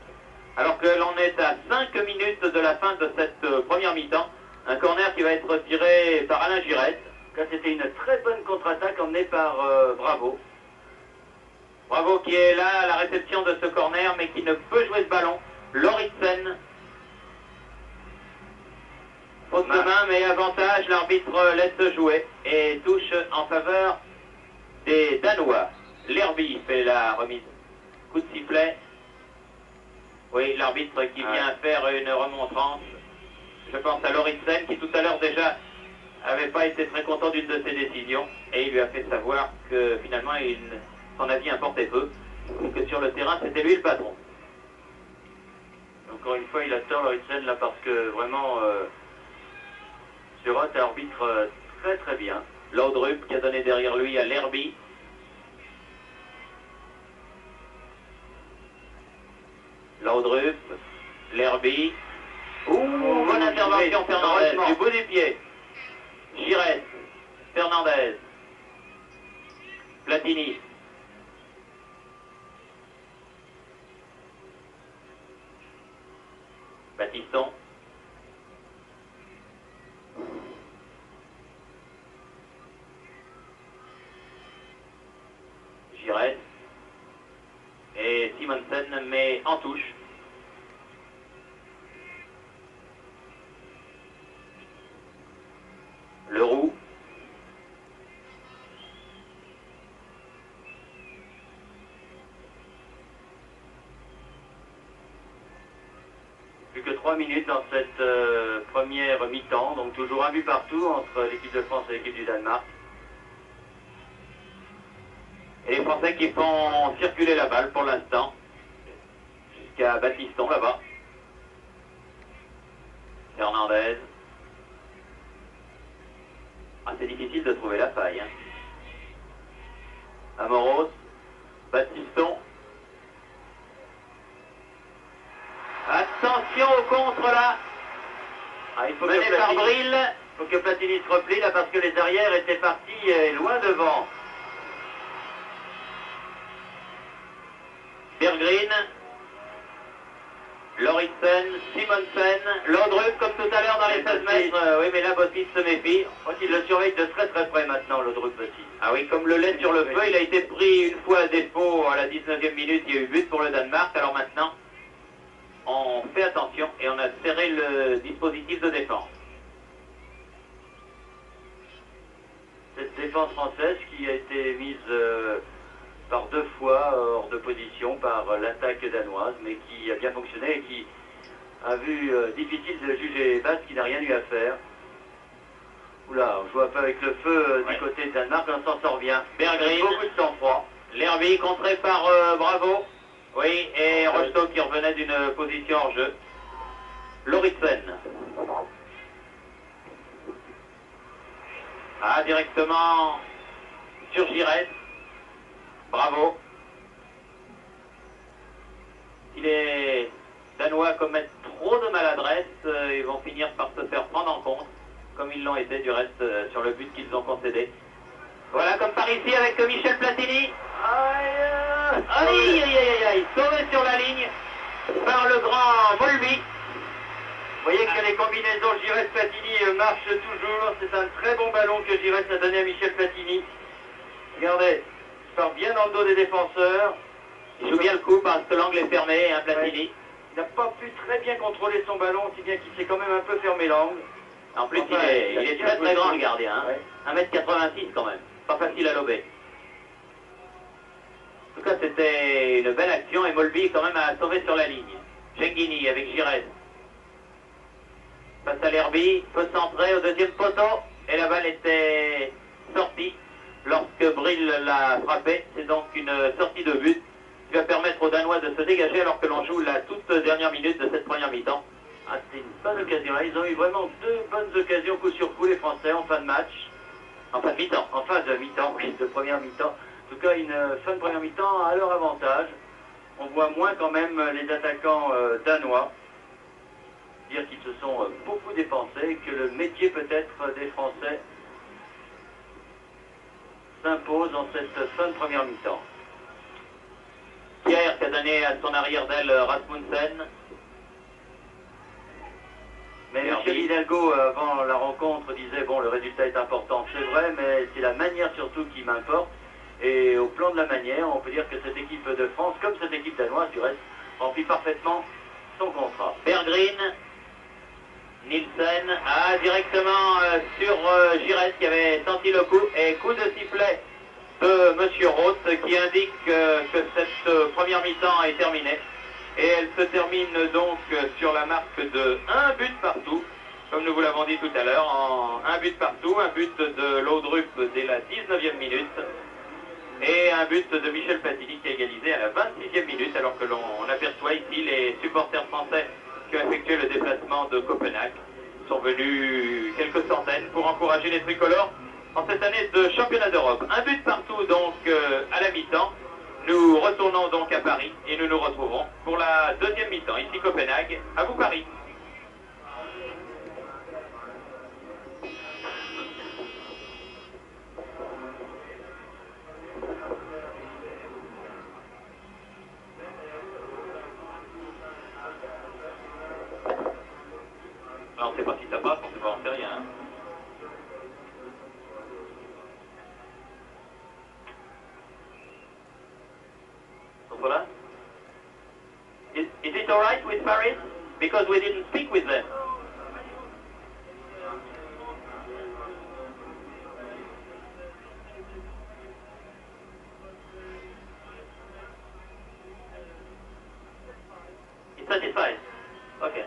Alors que l'on est à 5 minutes de la fin de cette première mi-temps, un corner qui va être tiré par Alain Giresse.
Là, c'était une très bonne contre-attaque emmenée par Bravo.
Bravo qui est là à la réception de ce corner, mais qui ne peut jouer ce ballon. Lauritsen. Faute de main, mais avantage, l'arbitre laisse jouer et touche en faveur des Danois. Lerby fait la remise. Coup de sifflet. Oui, l'arbitre qui vient faire une remontrance. Je pense à Lauritsen qui tout à l'heure déjà avait pas été très content d'une de ses décisions et il lui a fait savoir que finalement son avis importait peu et que sur le terrain c'était lui le patron.
Encore une fois, il a tort Lauritsen là parce que vraiment Surot arbitre très très bien.
Laudrup qui a donné derrière lui à Lerby. Laudrup, Lerby. Bonne intervention Fernandez, du bout du pied. Giresse, Fernandez. Platini. Batiston. Giresse. Et Simonsen met en touche. Leroux.
Plus que 3 minutes dans cette première mi-temps, donc toujours un but partout entre l'équipe de France et l'équipe du Danemark.
Et les Français qui font circuler la balle pour l'instant, jusqu'à Batiston là-bas. Fernandez. C'est difficile de trouver la faille. Amoros, Batiston. Attention au contre là.
Il faut
mené par Brill.
Il faut que Platini se replie là parce que les arrières étaient partis loin devant.
Berggren, Lauritsen, Simonsen, Laudrup comme tout à l'heure dans les 16 mètres. Oui, mais là, Bottis se méfie.
Je crois qu'il le surveille de très très près maintenant, Laudrup Bottis.
Ah oui, comme le lait sur le feu, il a été pris une fois à défaut à la 19e minute. Il y a eu but pour le Danemark. Alors maintenant, on fait attention et on a serré le dispositif de défense.
Cette défense française qui a été mise par 2 fois hors de position par l'attaque danoise, mais qui a bien fonctionné et qui a vu difficile de juger Basse qui n'a rien eu à faire. Oula, on joue un peu avec le feu du côté de Danemark, on s'en sort bien.
Berggren,
beaucoup de sang-froid.
Lerby contré par Bravo. Oui, et Rocheteau qui revenait d'une position hors jeu. Lauritsen. Ah, directement sur Giresse. Bravo. Si les Danois commettent trop de maladresse, ils vont finir par se faire prendre en compte, comme ils l'ont été du reste sur le but qu'ils ont concédé. Voilà, comme par ici avec Michel Platini. Aïe, aïe, aïe, aïe, aïe, sauvé sur la ligne par le grand Molby. Vous voyez que les combinaisons Giresse-Platini marchent toujours. C'est un très bon ballon que Giresse a donné à Michel Platini. Regardez, il part bien dans le dos des défenseurs. Il joue bien le coup parce que l'angle est fermé, hein, Platini. Ouais. Il n'a pas pu très bien contrôler son ballon, si bien qu'il s'est quand même un peu fermé l'angle. En plus, enfin, il est très très grand le gardien, hein. Ouais. 1m86 quand même. Pas facile à lober. En tout cas, c'était une belle action et Molby quand même a sauvé sur la ligne. Genghini avec Giresse. Face à l'Herbie, peut centrer au deuxième poteau et la balle était sortie lorsque Brill l'a frappé. C'est donc une sortie de but qui va permettre aux Danois de se dégager alors que l'on joue la toute dernière minute de cette première mi-temps. Ah, c'était une bonne occasion. Ils ont eu vraiment deux bonnes occasions coup sur coup les Français en fin de match. En fin de mi-temps, en fin de mi-temps, oui, de première mi-temps. En tout cas, une fin de première mi-temps à leur avantage. On voit moins quand même les attaquants danois. Dire qu'ils se sont beaucoup dépensés, que le métier peut-être des Français s'impose en cette fin de première mi-temps. Pierre qui a donné à son arrière-d'aile Rasmussen. Mais Michel Hidalgo, avant la rencontre, disait bon, le résultat est important, c'est vrai, mais c'est la manière surtout qui m'importe. Et au plan de la manière, on peut dire que cette équipe de France, comme cette équipe danoise, du reste, remplit parfaitement son contrat. Berggren, Nielsen, directement sur Giresse qui avait senti le coup, et coup de sifflet de Monsieur Roth qui indique que cette première mi-temps est terminée. Et elle se termine donc sur la marque de 1 but partout, comme nous vous l'avons dit tout à l'heure, en 1 but partout, un but de Laudrup dès la 19e minute, et un but de Michel Platini qui a égalisé à la 26e minute, alors que l'on aperçoit ici les supporters français qui ont effectué le déplacement de Copenhague. Ils sont venus quelques centaines pour encourager les tricolores en cette année de championnat d'Europe. Un but partout donc à la mi-temps. Nous retournons donc à Paris et nous nous retrouverons pour la deuxième mi-temps. Ici Copenhague, à vous Paris. Alors on ne sait pas si ça passe, on ne sait rien. Hein. Voilà. Is it all right with Paris? Because we didn't speak with them. It's satisfied. Okay.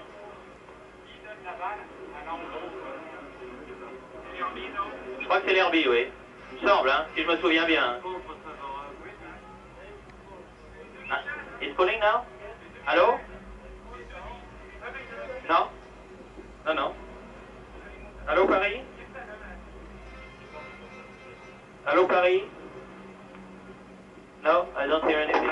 Je crois que c'est l'Herbie, oui. Il me semble, hein, si je me souviens bien. It's calling now? Allô? Non? Non, non. Allô, Paris? Allô, Paris? No, I don't hear anything.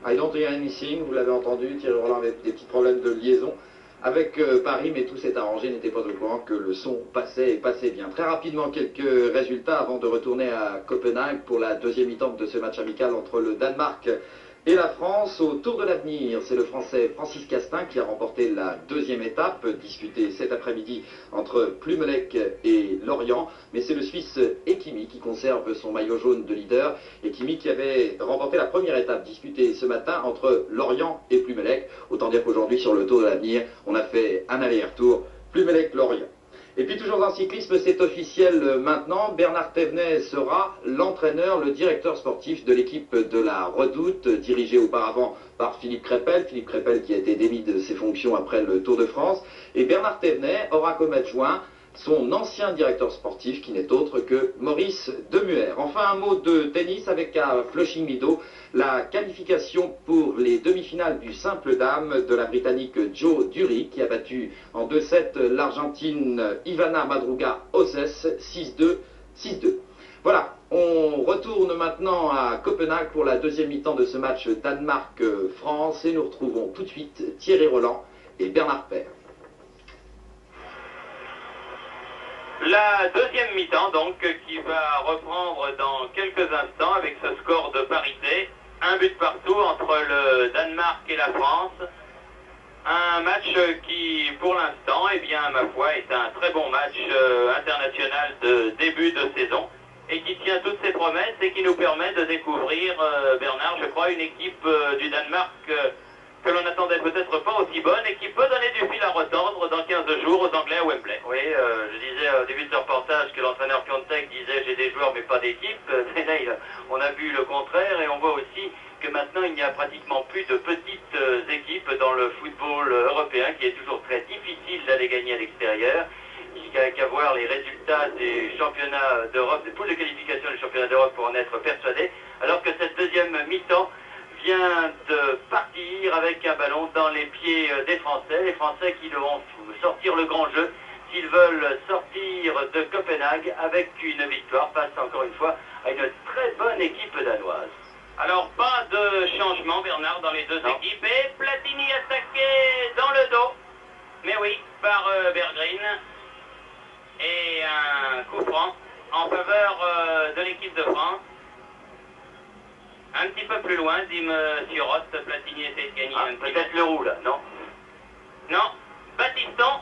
I don't hear anything, vous l'avez entendu, Thierry Roland avait des petits problèmes de liaison avec Paris, mais tout s'est arrangé, n'était pas au courant que le son passait et passait bien. Très rapidement, quelques résultats avant de retourner à Copenhague pour la deuxième mi-temps de ce match amical entre le Danemark et la France. Au Tour de l'Avenir, c'est le Français Francis Castin qui a remporté la deuxième étape, disputée cet après-midi entre Plumelec et Lorient. Mais c'est le Suisse Ekimi qui conserve son maillot jaune de leader. Ekimi qui avait remporté la première étape disputée ce matin entre Lorient et Plumelec. Autant dire qu'aujourd'hui, sur le Tour de l'Avenir, on a fait un aller-retour Plumelec-Lorient. Et puis toujours en cyclisme, c'est officiel maintenant, Bernard Thévenet sera l'entraîneur, le directeur sportif de l'équipe de la Redoute, dirigée auparavant par Philippe Crépel qui a été démis de ses fonctions après le Tour de France. Et Bernard Thévenet aura comme adjoint son ancien directeur sportif qui n'est autre que Maurice Demuer. Enfin un mot de tennis avec à Flushing Meadows la qualification pour les demi-finales du simple dame de la Britannique Jo Durie qui a battu en 2-7 l'Argentine Ivana Madruga-Hoses 6-2, 6-2. Voilà, on retourne maintenant à Copenhague pour la deuxième mi-temps de ce match Danemark-France et nous retrouvons tout de suite Thierry Roland et Bernard Père.
La deuxième mi-temps donc qui va reprendre dans quelques instants avec ce score de parité, un but partout entre le Danemark et la France. Un match qui pour l'instant, eh bien ma foi, est un très bon match international de début de saison et qui tient toutes ses promesses et qui nous permet de découvrir, Bernard, je crois, une équipe du Danemark que l'on n'attendait peut-être pas aussi bonne et qui peut donner du fil à retordre dans 15 jours aux Anglais à Wembley. Oui, je disais au début de ce reportage que l'entraîneur Piontek disait j'ai des joueurs mais pas d'équipe. Mais là, on a vu le contraire et on voit aussi que maintenant il n'y a pratiquement plus de petites équipes dans le football européen qui est toujours très difficile d'aller gagner à l'extérieur. Il n'y a qu'à voir les résultats des championnats d'Europe, des poules de qualification des championnats d'Europe pour en être persuadé, alors que cette deuxième mi-temps vient de partir avec un ballon dans les pieds des Français. Les Français qui devront sortir le grand jeu s'ils veulent sortir de Copenhague avec une victoire face encore une fois à une très bonne équipe danoise. Alors pas de changement Bernard dans les deux équipes et Platini attaqué dans le dos, mais oui, par Berggren et un coup franc en faveur de l'équipe de France. Un petit peu plus loin, dit M. Roth, Platini essaie de gagner un petit peut-être le roux là, non? Non, Battiston,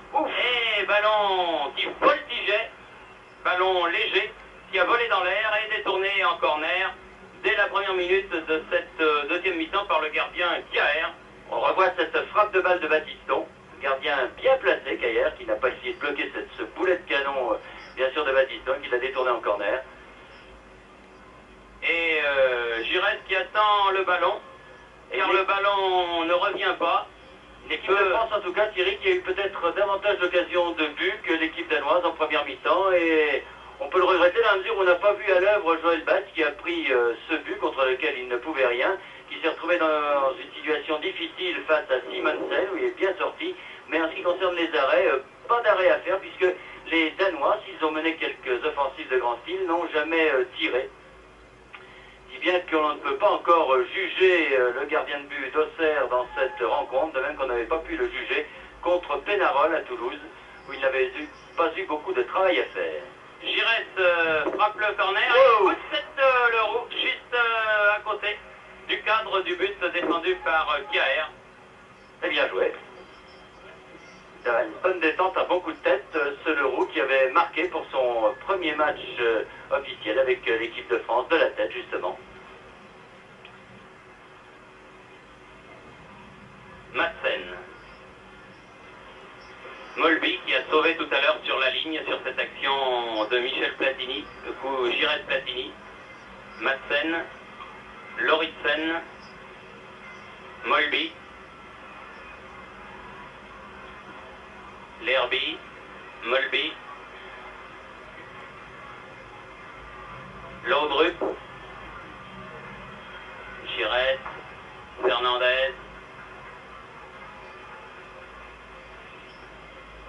et ballon qui voltigeait, ballon léger, qui a volé dans l'air et détourné en corner dès la première minute de cette deuxième mi-temps par le gardien Caher. On revoit cette frappe de balle de Battiston, gardien bien placé, Caher, qui n'a pas essayé de bloquer ce boulet de canon, bien sûr, de Battiston, qui l'a détourné en corner. Et Giresse qui attend le ballon, car le ballon ne revient pas. L'équipe de France, en tout cas, Thierry, qui a eu peut-être davantage d'occasions de but que l'équipe danoise en première mi-temps. Et on peut le regretter dans la mesure où on n'a pas vu à l'œuvre Joël Batz qui a pris ce but contre lequel il ne pouvait rien, qui s'est retrouvé dans une situation difficile face à Simonsen, où il est bien sorti. Mais en ce qui concerne les arrêts, pas d'arrêt à faire, puisque les Danois, s'ils ont mené quelques offensives de grand style, n'ont jamais tiré. Si bien qu'on ne peut pas encore juger le gardien de but d'Auxerre dans cette rencontre, de même qu'on n'avait pas pu le juger contre Pénarol à Toulouse, où il n'avait pas eu beaucoup de travail à faire. Giresse frappe le corner et pousse le roux juste à côté du cadre du but défendu par Caher. C'est bien joué. Une bonne détente, un bon coup de tête, ce Leroux qui avait marqué pour son premier match officiel avec l'équipe de France de la tête justement. Madsen. Molby qui a sauvé tout à l'heure sur la ligne sur cette action de Michel Platini, du coup Giresse Platini. Madsen, Lauritsen, Molby. Lerby, Molby, Laudrup, Giresse, Fernandez.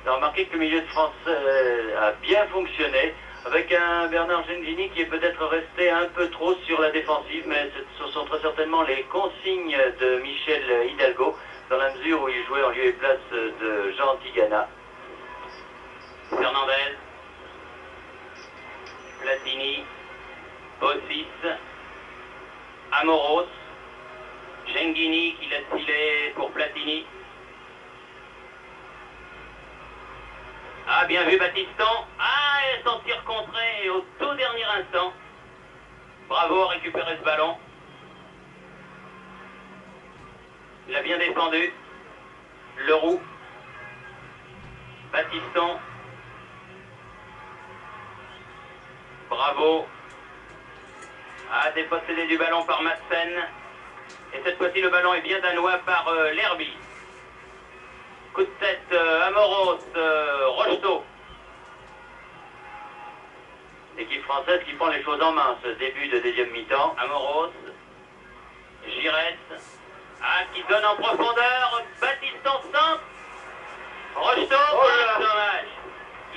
On a remarqué que le milieu de France a bien fonctionné, avec un Bernard Gengini qui est peut-être resté un peu trop sur la défensive, mais ce sont très certainement les consignes de Michel Hidalgo, dans la mesure où il jouait en lieu et place de Jean Tigana. Fernandez, Platini, Bossis, Amoros, Gengini qui laisse filer pour Platini. Ah, bien vu Battiston. Ah, et son tir contré au tout dernier instant. Bravo à récupérer ce ballon. Il a bien défendu. Leroux. Battiston. Bravo. Ah, dépossédé du ballon par Madsen. Et cette fois-ci, le ballon est bien danois par Lerby. Coup de tête, Amoros, Rocheteau. l'équipe française qui prend les choses en main ce début de deuxième mi-temps.
Amoros, Giresse, qui donne en profondeur, Battiston centre, Rocheteau, dommage.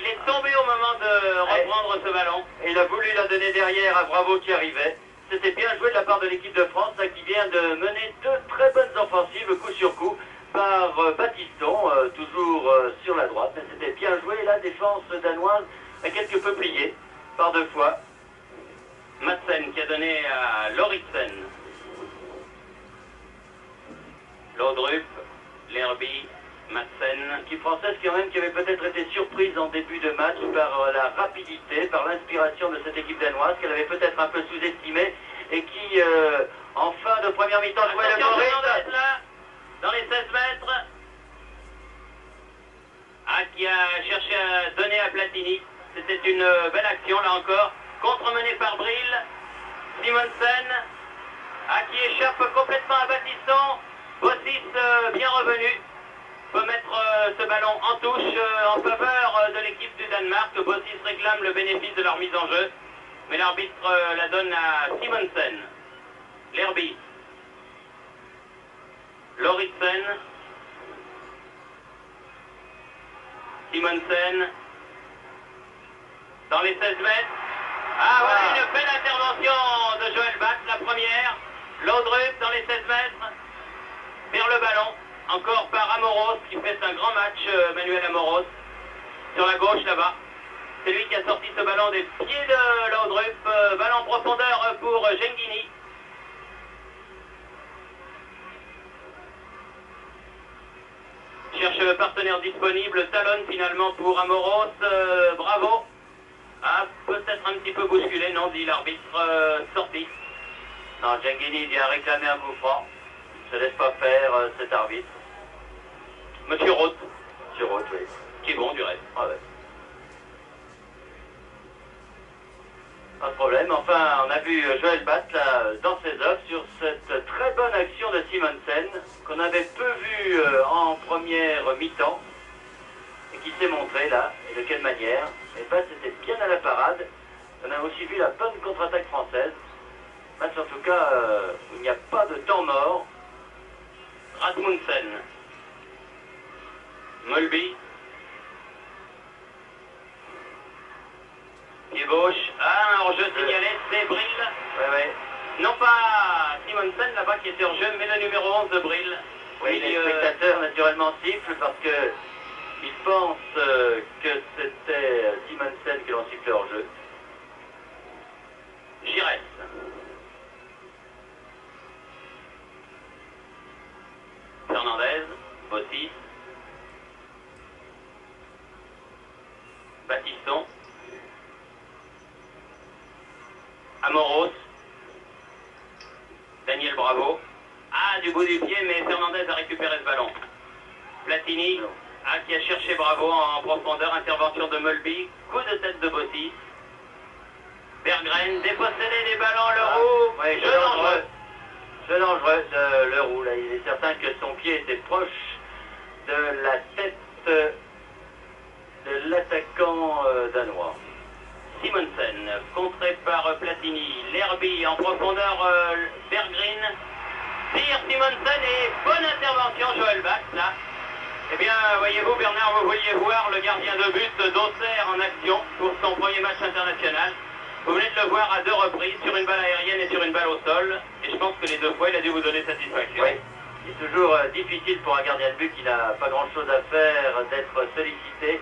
Il est tombé au moment de reprendre ce ballon.
Et il a voulu la donner derrière à Bravo qui arrivait. C'était bien joué de la part de l'équipe de France là, qui vient de mener deux très bonnes offensives coup sur coup par Battiston, toujours sur la droite. Mais c'était bien joué. La défense danoise a quelque peu plié par deux fois.
Madsen qui a donné à Lauritsen. Laudrup, Lerby, Madsen.
L'équipe française qui avait peut-être été surprise en début de match par la rapidité, par l'inspiration de cette équipe danoise qu'elle avait peut-être un peu sous-estimée et qui, en fin de première mi-temps, jouait le bon rythme.
Là, dans les 16 mètres. Qui a cherché à donner à Platini. C'était une belle action là encore. Contre-menée par Brill. Simonsen. Qui échappe complètement à Battiston. Bossis bien revenu. Peut mettre ce ballon en touche en faveur de l'équipe du Danemark. Bossis réclame le bénéfice de leur mise en jeu. Mais l'arbitre la donne à Simonsen. Lerby. Lauritsen. Simonsen. Dans les 16 mètres. Voilà une belle intervention de Joël Bax, la première. Laudrup dans les 16 mètres. Vers le ballon. Encore par Amoros qui fait un grand match, Manuel Amoros. Sur la gauche là-bas. C'est lui qui a sorti ce ballon des pieds de Laudrup. Ballon en profondeur pour Genghini. Cherche le partenaire disponible. Talon finalement pour Amoros. Bravo. Peut-être un petit peu bousculé, non, dit l'arbitre sorti.
Non, Genghini vient réclamer un coup franc. Ne se laisse pas faire cet arbitre.
Monsieur Roth.
Monsieur Roth, oui.
Qui est bon du reste.
Ah ouais. Pas de problème. Enfin, on a vu Joël Bass là, dans ses œuvres sur cette très bonne action de Simonsen qu'on avait peu vu en première mi-temps et qui s'est montré là. Et de quelle manière. Et Bass était bien à la parade. On a aussi vu la bonne contre-attaque française. Match en tout cas où il n'y a pas de temps mort.
Rasmussen. Molby. Pied gauche. Un hors-jeu signalé, c'est Brill.
Ouais.
Non pas Simonsen là-bas qui était hors-jeu, mais le numéro 11 de Brill.
Oui, les spectateurs naturellement sifflent parce que ils pensent que c'était Simonsen que l'on sifflait hors-jeu.
Giresse. Fernandez. Bossis. Battiston. Amoros. Daniel Bravo. Du bout du pied, mais Fernandez a récupéré ce ballon. Platini. Qui a cherché Bravo en profondeur. Intervention de Molby. Coup de tête de Bossis. Berggren. Dépossédé des ballons. Leroux.
Oui,
jeu dangereux.
Jeu dangereux de Leroux. Là, il est certain que son pied était proche de la tête de l'attaquant danois.
Simonsen, contré par Platini. Lerby en profondeur, Berggren. Tire Simonsen et bonne intervention Joël Bax là. Eh bien, voyez-vous Bernard, vous vouliez voir le gardien de but d'Auxerre en action pour son premier match international. Vous venez de le voir à deux reprises, sur une balle aérienne et sur une balle au sol. Et je pense que les deux fois, il a dû vous donner satisfaction.
Oui, c'est toujours difficile pour un gardien de but qui n'a pas grand-chose à faire d'être sollicité.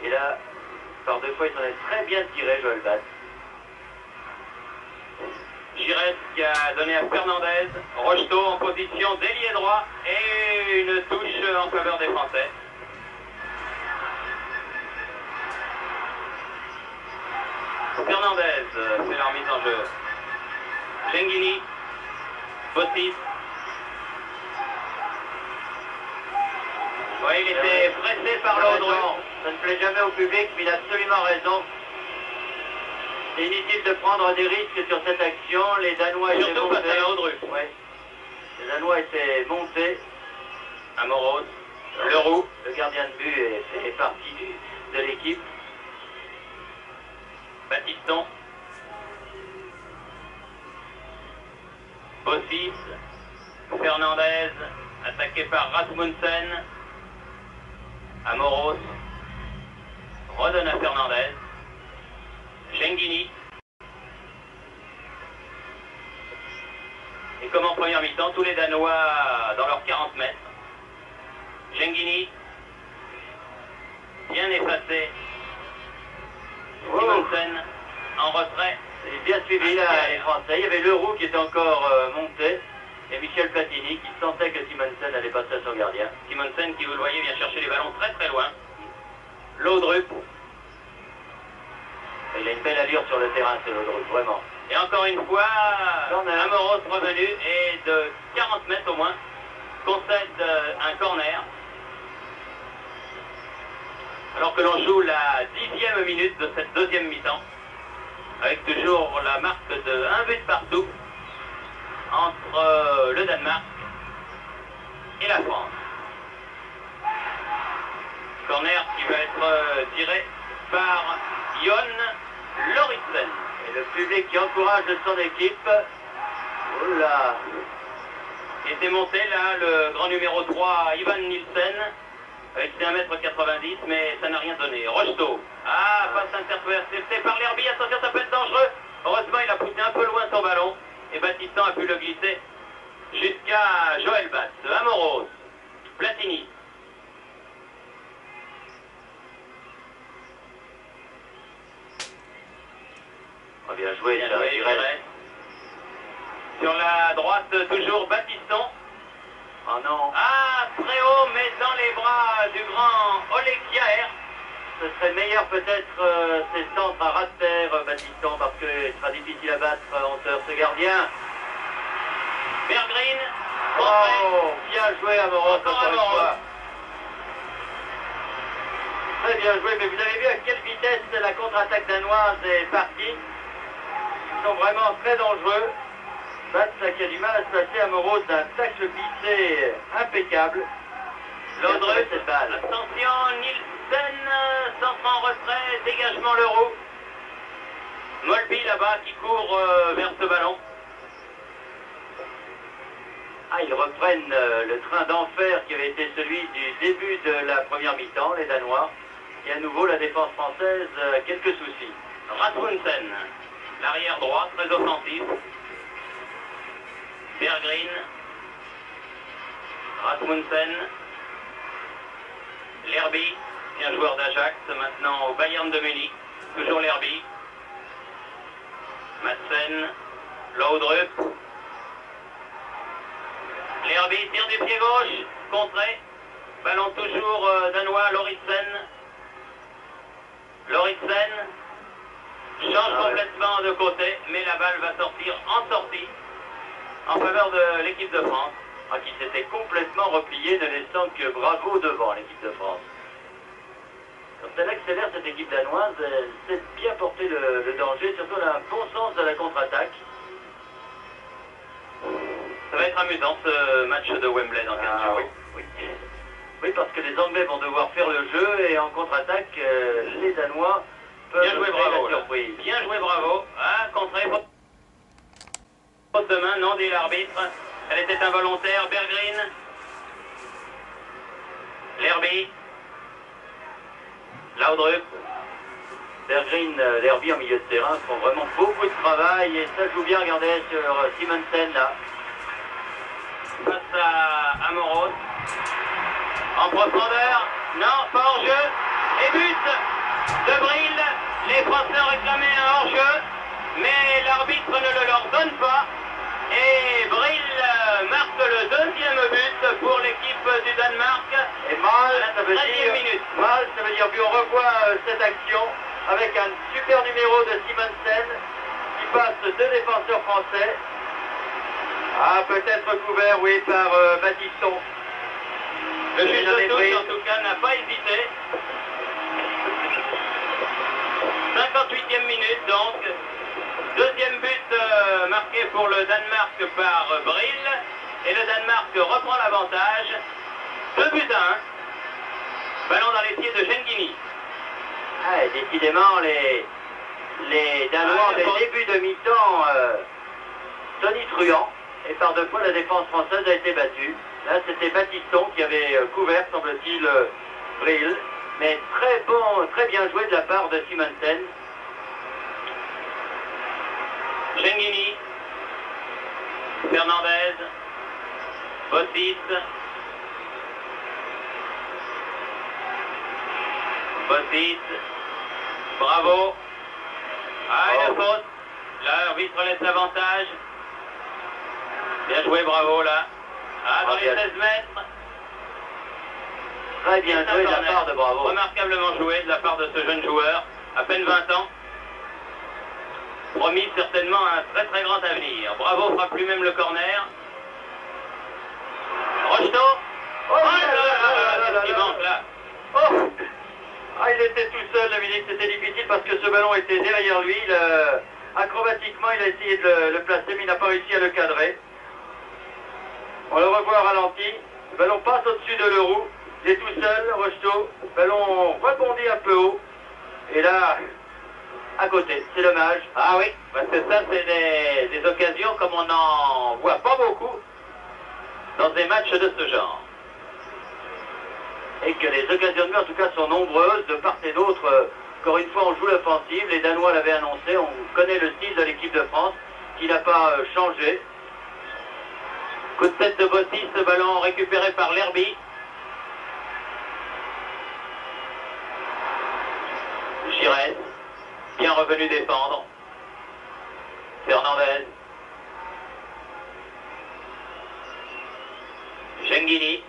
Et là, par deux fois, il s'en est très bien tiré, Joël Bass.
Giresse qui a donné à Fernandez. Rocheteau en position d'ailier droit. Et une touche en faveur des Français. Fernandez fait leur mise en jeu. Genghini. Bossis. Oui, il était pressé par l'autre.
Ça ne plaît jamais au public, mais il a absolument raison. C'est inutile de prendre des risques sur cette action. Les Danois étaient
surtout
montés.
face à Laudrup.
Oui. Les Danois étaient montés.
Amoros. Leroux.
Le gardien de but est parti de l'équipe. Baptiston. Bossis. Fernandez. Attaqué par Rasmussen. Amoros. Redonne à Fernandez. Genghini. Et comme en première mi-temps, tous les Danois dans leurs 40 mètres. Genghini. Bien effacé. Simonsen en retrait.
C'est bien suivi là, les Français. Il y avait Leroux qui était encore monté. Et Michel Platini qui sentait que Simonsen allait passer à son gardien.
Simonsen qui, vous le voyez, vient chercher les ballons très très loin. Laudrup.
Il a une belle allure sur le terrain, c'est Laudrup, vraiment.
Et encore une fois,
Corner.
Amoros revenu et de 40 mètres au moins concède un corner. Alors que l'on joue la 10e minute de cette deuxième mi-temps, avec toujours la marque de 1 but partout entre le Danemark et la France. Corner qui va être tiré par Jon Lauritsen.
Et le public qui encourage son équipe. Oula.
Il était monté là, le grand numéro 3, Ivan Nielsen, avec ses 1m90, mais ça n'a rien donné. Rocheteau. Ah, passe interceptée par l'Herbie, attention, ça peut être dangereux. Heureusement, il a poussé un peu loin son ballon, et Baptiston a pu le glisser jusqu'à Joël Bass. Amoros. Platini.
Oh, bien joué,
Bien joué, Giresse. Sur la droite, toujours Baptiston.
Oh non.
Ah, très haut, mais dans les bras du grand Oleg Kjaer.
Ce serait meilleur peut-être ces centres à ras de terre, Baptiston, parce que ce sera difficile à battre en ce gardien.
Berggren.
Oh, bien joué Amoros, encore une fois. Très bien joué, mais vous avez vu à quelle vitesse la contre-attaque danoise est partie. Ils sont vraiment très dangereux. Batz qui a du mal à se placer, Amoros d'un tacle glissé impeccable.
Laudrup,
cette balle.
attention, Nielsen, centre en retrait, dégagement Leroux. Molby là-bas qui court vers ce ballon.
Ah, ils reprennent le train d'enfer qui avait été celui du début de la première mi-temps, les Danois. Et à nouveau, la défense française, quelques soucis.
Rasmussen, l'arrière droit, très offensif. Berggren. Rasmussen. L'Herbie, un joueur d'Ajax, maintenant au Bayern de Munich. Toujours l'Herbie. Madsen. Laudrup. L'Herbie tire du pied gauche, contré. Ballon toujours danois, Lauritsen. Lauritsen change complètement de côté, mais la balle va sortir en sortie en faveur de l'équipe de France.
Ah, qui s'était complètement repliée, ne laissant que Bravo devant l'équipe de France. Quand elle accélère cette équipe danoise, elle sait bien porter le danger, surtout elle a un bon sens de la contre-attaque.
Ça va être amusant ce match de Wembley dans 15 jours.
Oui, oui. Oui, parce que les Anglais vont devoir faire le jeu et en contre-attaque, les Danois peuvent
Bien joué,
créer
Bravo.
la surprise.
Bien joué, Bravo. Ah, contré. Faute de main, non, dit l'arbitre. Elle était involontaire. Berggren. L'Herbie. Laudrup.
Berggren, l'Herbie en milieu de terrain font vraiment beaucoup de travail et ça joue bien, regardez, sur Simonsen là.
Face à Amoros. En profondeur. Non, pas hors-jeu. Et but de Bril. Les Français réclamaient un hors-jeu, mais l'arbitre ne le leur donne pas. Et Bril marque le deuxième but pour l'équipe du Danemark.
Et mal, ça veut
13e
dire
minute.
mal, ça veut dire puis on revoit cette action avec un super numéro de Simonsen qui passe deux défenseurs français. Ah, peut-être couvert, oui, par Baptiston.
Le juge de touche, en tout cas, n'a pas hésité. 58e minute, donc. Deuxième but marqué pour le Danemark par Bril. Et le Danemark reprend l'avantage. 2 buts à 1. Ballon dans les pieds de Genghini.
Ah, et décidément,
les Danois dès le début de mi-temps tonitruants. Et par deux fois, la défense française a été battue. Là, c'était Battiston qui avait couvert, semble-t-il, Brill. Mais très bien joué de la part de Simonsen.
Genghini, Fernandez, Bossis, Bravo. Ah, et la faute. Là, l'arbitre laisse l'avantage. Bien joué, Bravo, là. Ah, dans les 16 mètres.
Très bien joué de la part de Bravo.
Remarquablement joué de la part de ce jeune joueur, à peine 20 ans. Promis certainement un très très grand avenir. Bravo frappe lui-même le corner. Rocheteau. Oh là, il manque là.
Oh. Ah, il était tout seul, Dominique, c'était difficile parce que ce ballon était derrière lui. Acrobatiquement, il a essayé de le placer, mais il n'a pas réussi à le cadrer. On le revoit à ralenti. Le ballon passe au-dessus de Leroux. Il est tout seul, Rocheteau. Le ballon rebondit un peu haut. Et là, à côté, c'est dommage.
Ah oui, parce que ça, c'est des occasions comme on n'en voit pas beaucoup dans des matchs de ce genre.
Et que les occasions de but, en tout cas, sont nombreuses de part et d'autre. Encore une fois, on joue l'offensive. Les Danois l'avaient annoncé. On connaît le style de l'équipe de France qui n'a pas changé.
Coup de tête de Bossis, ce ballon récupéré par Lerby. Giresse, bien revenu défendre. Fernandez. Genghini.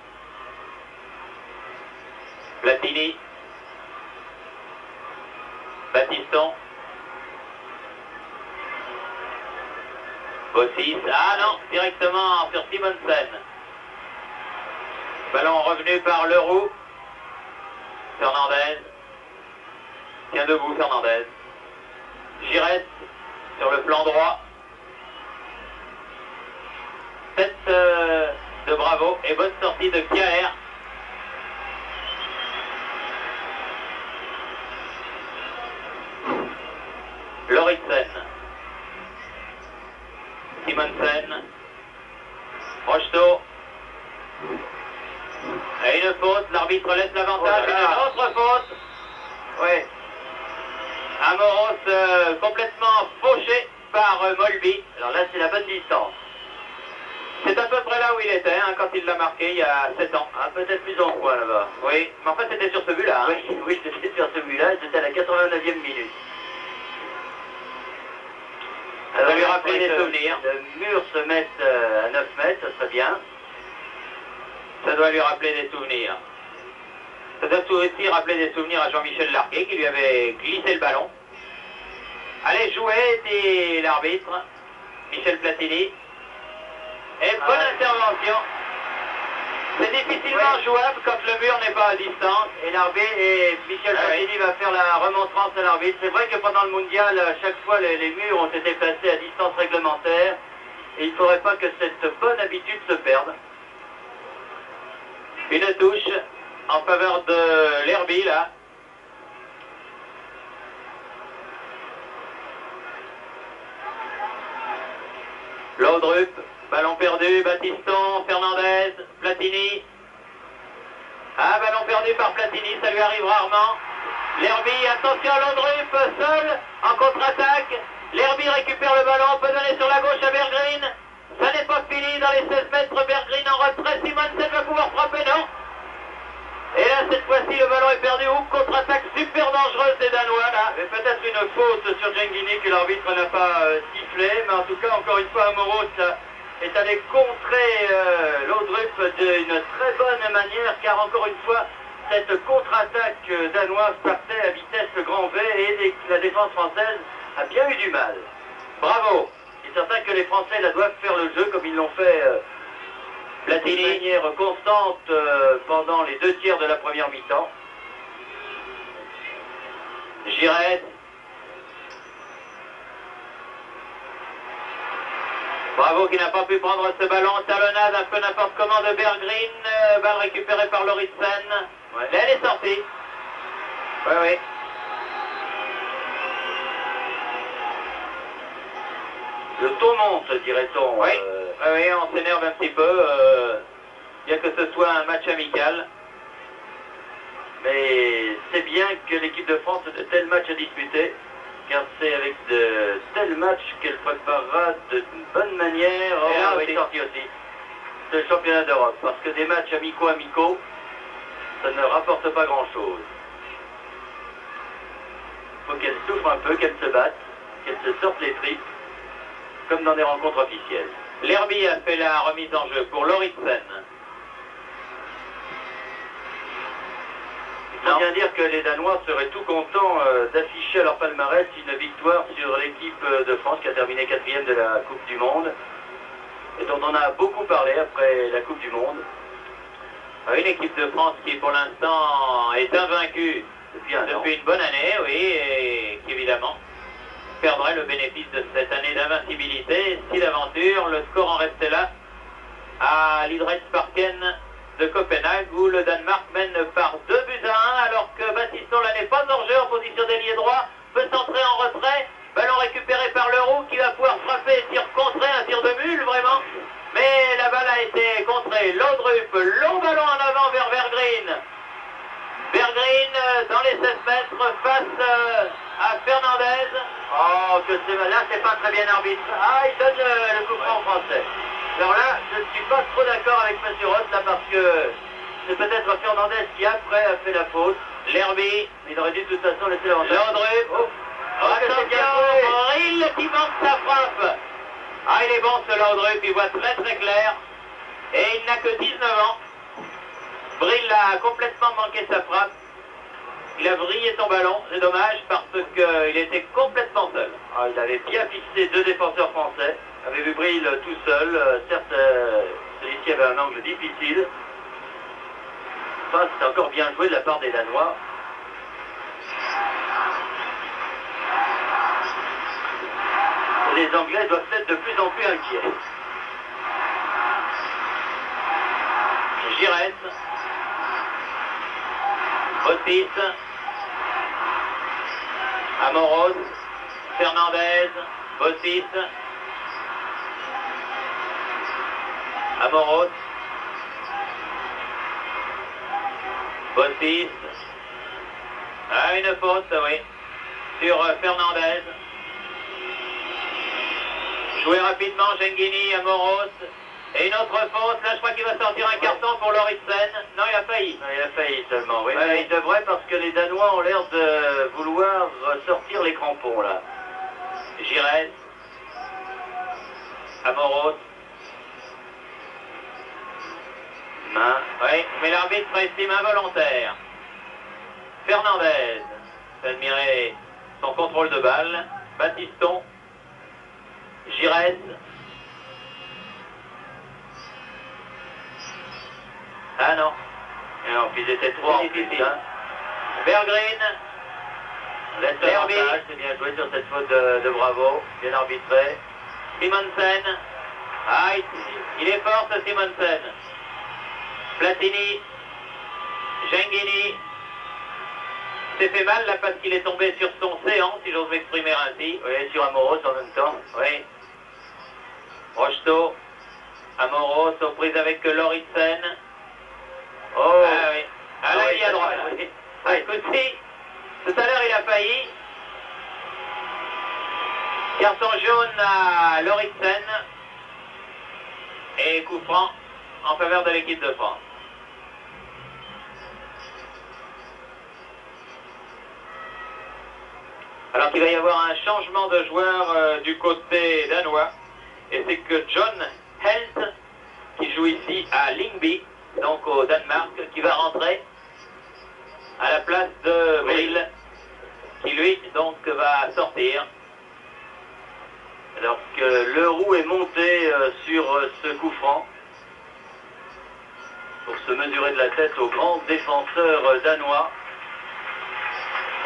Platini. Battiston. Bossis. Ah non, directement sur Simonsen. Ballon revenu par Leroux. Fernandez. Tient debout Fernandez. Giresse sur le flanc droit. Tête de Bravo et bonne sortie de Kiaer. Lauritsen. Simonsen. Rocheteau. Et une faute, l'arbitre laisse l'avantage. Une autre faute.
Ouais.
Amoros complètement fauché par Molby.
Alors là, c'est la bonne distance.
C'est à peu près là où il était quand il l'a marqué il y a 7 ans.
Ah, peut-être plus en point là-bas.
Oui, mais en fait c'était sur ce but-là. Hein.
Oui, c'était sur ce but-là. C'était à la 89e minute.
Ça va lui rappeler des souvenirs.
Le mur se mette à 9 mètres, ça serait bien.
Ça doit lui rappeler des souvenirs. Ça doit aussi rappeler des souvenirs à Jean-Michel Larquet qui lui avait glissé le ballon. Allez, jouer, dit l'arbitre, Michel Platini. Et bonne intervention. C'est difficilement jouable quand le mur n'est pas à distance.
Et l'arbitre, et Michel Platini va faire la remontrance à l'arbitre. C'est vrai que pendant le mondial, à chaque fois, les murs ont été placés à distance réglementaire. Et il ne faudrait pas que cette bonne habitude se perde.
Une touche en faveur de Lerby, là. Laudrup, ballon perdu, Battiston, Fernandez, Platini. Ah, ballon perdu par Platini, ça lui arrive rarement. Lerby, attention, Laudrup, seul, en contre-attaque. Lerby récupère le ballon, peut donner sur la gauche à Berggren. Ça n'est pas fini dans les 16 mètres, Berggren en retrait, Simonsen va pouvoir frapper, non? Et là, cette fois-ci, le ballon est perdu. Contre-attaque super dangereuse des Danois, là.
Et peut-être une faute sur Genghini que l'arbitre n'a pas sifflé. Mais en tout cas, encore une fois, Amoros est allé contrer Laudrup d'une très bonne manière. Car encore une fois, cette contre-attaque danoise partait à vitesse grand V. Et la défense française a bien eu du mal.
Bravo.
Il est certain que les Français là, doivent faire le jeu comme ils l'ont fait... Platini, de manière constante pendant les 2 tiers de la première mi-temps.
Giresse. Bravo qui n'a pas pu prendre ce ballon. Talonnade un peu n'importe comment de Berggren. Balle récupérée par Lauritsen.
Ouais.
Elle est sortie. Oui, oui.
Le ton monte, dirait-on.
Oui, oui, on s'énerve un petit peu, bien que ce soit un match amical.
Mais c'est bien que l'équipe de France ait de tels matchs à disputer, car c'est avec de tels matchs qu'elle préparera de bonne manière,
oui,
sorti aussi, ce championnat d'Europe. Parce que des matchs amicaux, ça ne rapporte pas grand-chose. Il faut qu'elle souffre un peu, qu'elle se batte, qu'elle se sorte les tripes, comme dans des rencontres officielles.
L'Herbie a fait la remise en jeu pour Lauritsen.
Il faut bien dire que les Danois seraient tout contents d'afficher à leur palmarès une victoire sur l'équipe de France qui a terminé 4e de la Coupe du Monde et dont on a beaucoup parlé après la Coupe du Monde.
Une équipe de France qui pour l'instant est invaincue depuis une bonne année, oui, et qui évidemment perdrait le bénéfice de cette année d'invincibilité si d'aventure le score en restait là à l'Idrettsparken de Copenhague où le Danemark mène par 2 buts à 1 alors que Baptiston là n'est pas hors jeu en position d'ailier droit, peut centrer en retrait, ballon récupéré par Leroux qui va pouvoir frapper, tir contré, un tir de mule vraiment, mais la balle a été contrée. Laudrup, long ballon en avant vers Berggren. Berggren dans les 16 mètres face à Fernandez.
Oh, que c'est là, c'est pas très bien arbitre. Ah, il donne le coup franc français. Alors là, je ne suis pas trop d'accord avec M. Roth, là, parce que c'est peut-être Fernandez qui, après, a fait la faute.
L'Herbie,
il aurait dû de toute façon laisser l'avantage.
Laudrup. Attention, Brill qui manque sa frappe. Ah, il est bon ce Laudrup, il voit très très clair. Et il n'a que 19 ans. Brill a complètement manqué sa frappe. Il a vrillé son ballon, c'est dommage parce qu'il était complètement seul.
Ah, il avait bien fixé 2 défenseurs français. Avait vu Brill tout seul. Certes, celui-ci avait un angle difficile. Enfin, c'est encore bien joué de la part des Danois. Et les Anglais doivent être de plus en plus inquiets.
Giresse. Bottis. Amoros. Fernandez. Bottis. Amoros. Bottis. Ah, une faute, oui. Sur Fernandez. Joué rapidement, Genghini, Amoros. Et une autre faute, là je crois qu'il va sortir un carton pour Lauritsen. Non, il a failli.
Non, il a failli seulement, oui. Il devrait parce que les Danois ont l'air de vouloir sortir les crampons, là.
Giresse. Amoros.
Main.
Oui, mais l'arbitre estime involontaire. Fernandez. Admirer son contrôle de balle. Baptiston. Giresse. Ah non.
Non, puis ils étaient trois en plus, hein.
Berggren.
L'Herbie. C'est bien joué sur cette faute de Bravo. Bien arbitré.
Simonsen. Ah, il est fort ce Simonsen. Platini. Genghini. s'est fait mal là parce qu'il est tombé sur son séant, si j'ose m'exprimer ainsi.
Oui, sur Amoros en même temps.
Oui. Rocheteau. Amoros aux prises avec Lauritsen.
Oh.
Ah oui. Ah là, il y a droit. Oui. Ah, écoutez, tout à l'heure il a failli. Carton jaune à Lauritsen. Et coup franc en faveur de l'équipe de France. Alors qu'il va y avoir un changement de joueur du côté danois. Et c'est que John Helt, qui joue ici à Lyngby, donc au Danemark, qui va rentrer à la place de Brill, qui lui donc va sortir.
Alors que Leroux est monté sur ce coup franc pour se mesurer de la tête au grand défenseur danois.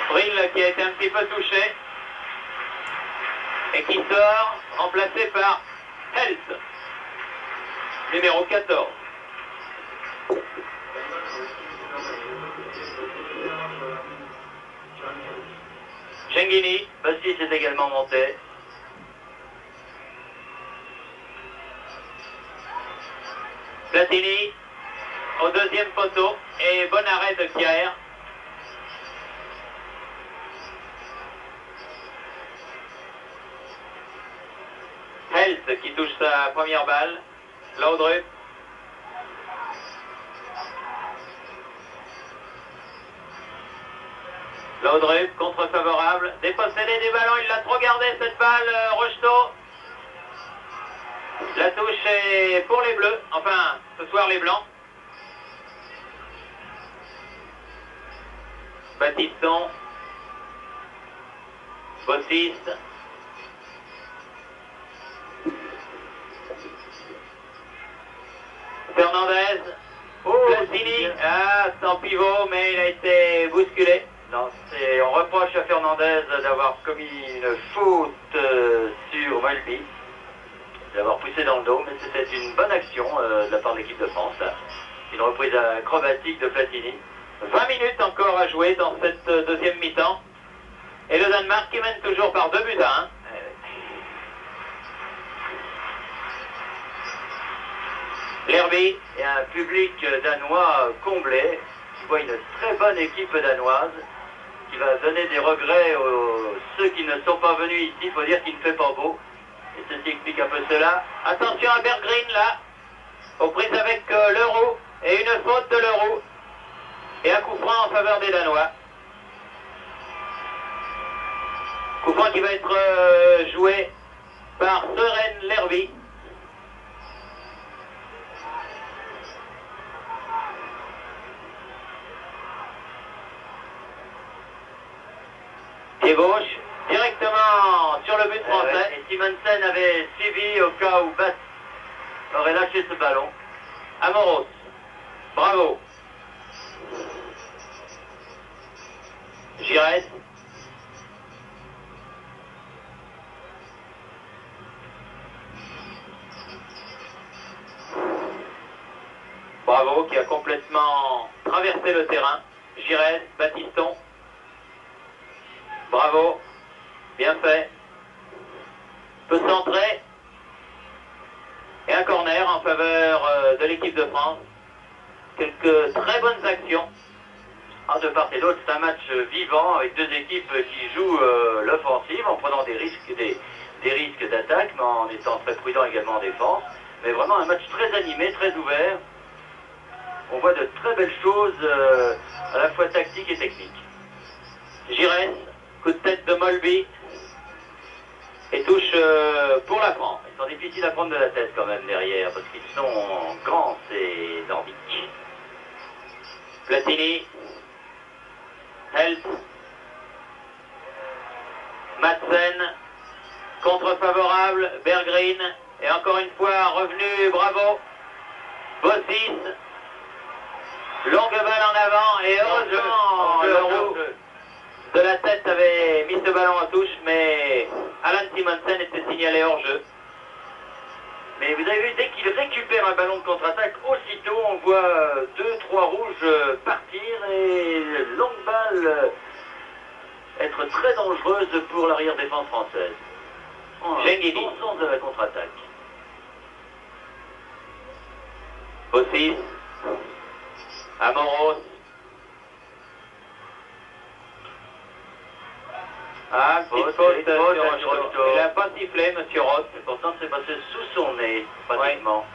Brill qui a été un petit peu touché et qui sort, remplacé par Helt, numéro 14. Genghini,
Bassis est également monté. Platini au deuxième poteau et bon arrêt de Kiaer. Helt qui touche sa première balle. Laudrup. Laudrup, contre favorable. Dépossédé des ballons, il l'a trop gardé cette balle, Rocheteau. La touche est pour les Bleus, enfin ce soir les Blancs. Batiston. Bossis. Fernandez. Platini. Ah, sans pivot, mais il a été bousculé. Non, on reproche à Fernandez d'avoir commis une faute sur Malby, d'avoir poussé dans le dos, mais c'était une bonne action de la part de l'équipe de France. Une reprise acrobatique de Platini. 20 minutes encore à jouer dans cette deuxième mi-temps. Et le Danemark qui mène toujours par 2-1. L'Herby et un public danois comblé. Je vois une très bonne équipe danoise qui va donner des regrets aux ceux qui ne sont pas venus ici. Il faut dire qu'il ne fait pas beau. Et ceci explique un peu cela. Attention à Berggren là, aux prises avec Leroux. Et une faute de Leroux. Et un coup franc en faveur des Danois. Coup franc qui va être joué par Søren Lerby. Pied gauche, directement sur le but français. Et Simonsen avait suivi au cas où Bass aurait lâché ce ballon. Amoros, bravo. Giresse. Bravo, qui a complètement traversé le terrain. Giresse, Batiston. Bravo, bien fait. Peut centrer. Et un corner en faveur de l'équipe de France. Quelques très bonnes actions. De part et d'autre, c'est un match vivant avec deux équipes qui jouent l'offensive en prenant des risques d'attaque, mais en étant très prudent également en défense. Mais vraiment un match très animé, très ouvert. On voit de très belles choses à la fois tactiques et techniques. Giresse, coup de tête de Molby et touche pour la France. Ils sont difficiles à prendre de la tête quand même derrière parce qu'ils sont grands et nordiques. Platini. Helt. Madsen. Contre favorable. Berggren. Et encore une fois revenu. Bravo. Bossis. Longue balle en avant. Et heureusement Leroux de la tête avait mis ce ballon en touche. Mais Alan Simonsen était signalé hors jeu. Mais vous avez vu, dès qu'il récupère un ballon de contre-attaque, aussitôt on voit 2-3 rouges partir et longue balle être très dangereuse pour l'arrière-défense française. Bon sens de la contre-attaque. Bossis. Amoros. Ah, petite faute sur Rocheteau. Il n'a pas sifflé, monsieur Roth. Et pourtant, c'est passé sous son nez, pratiquement.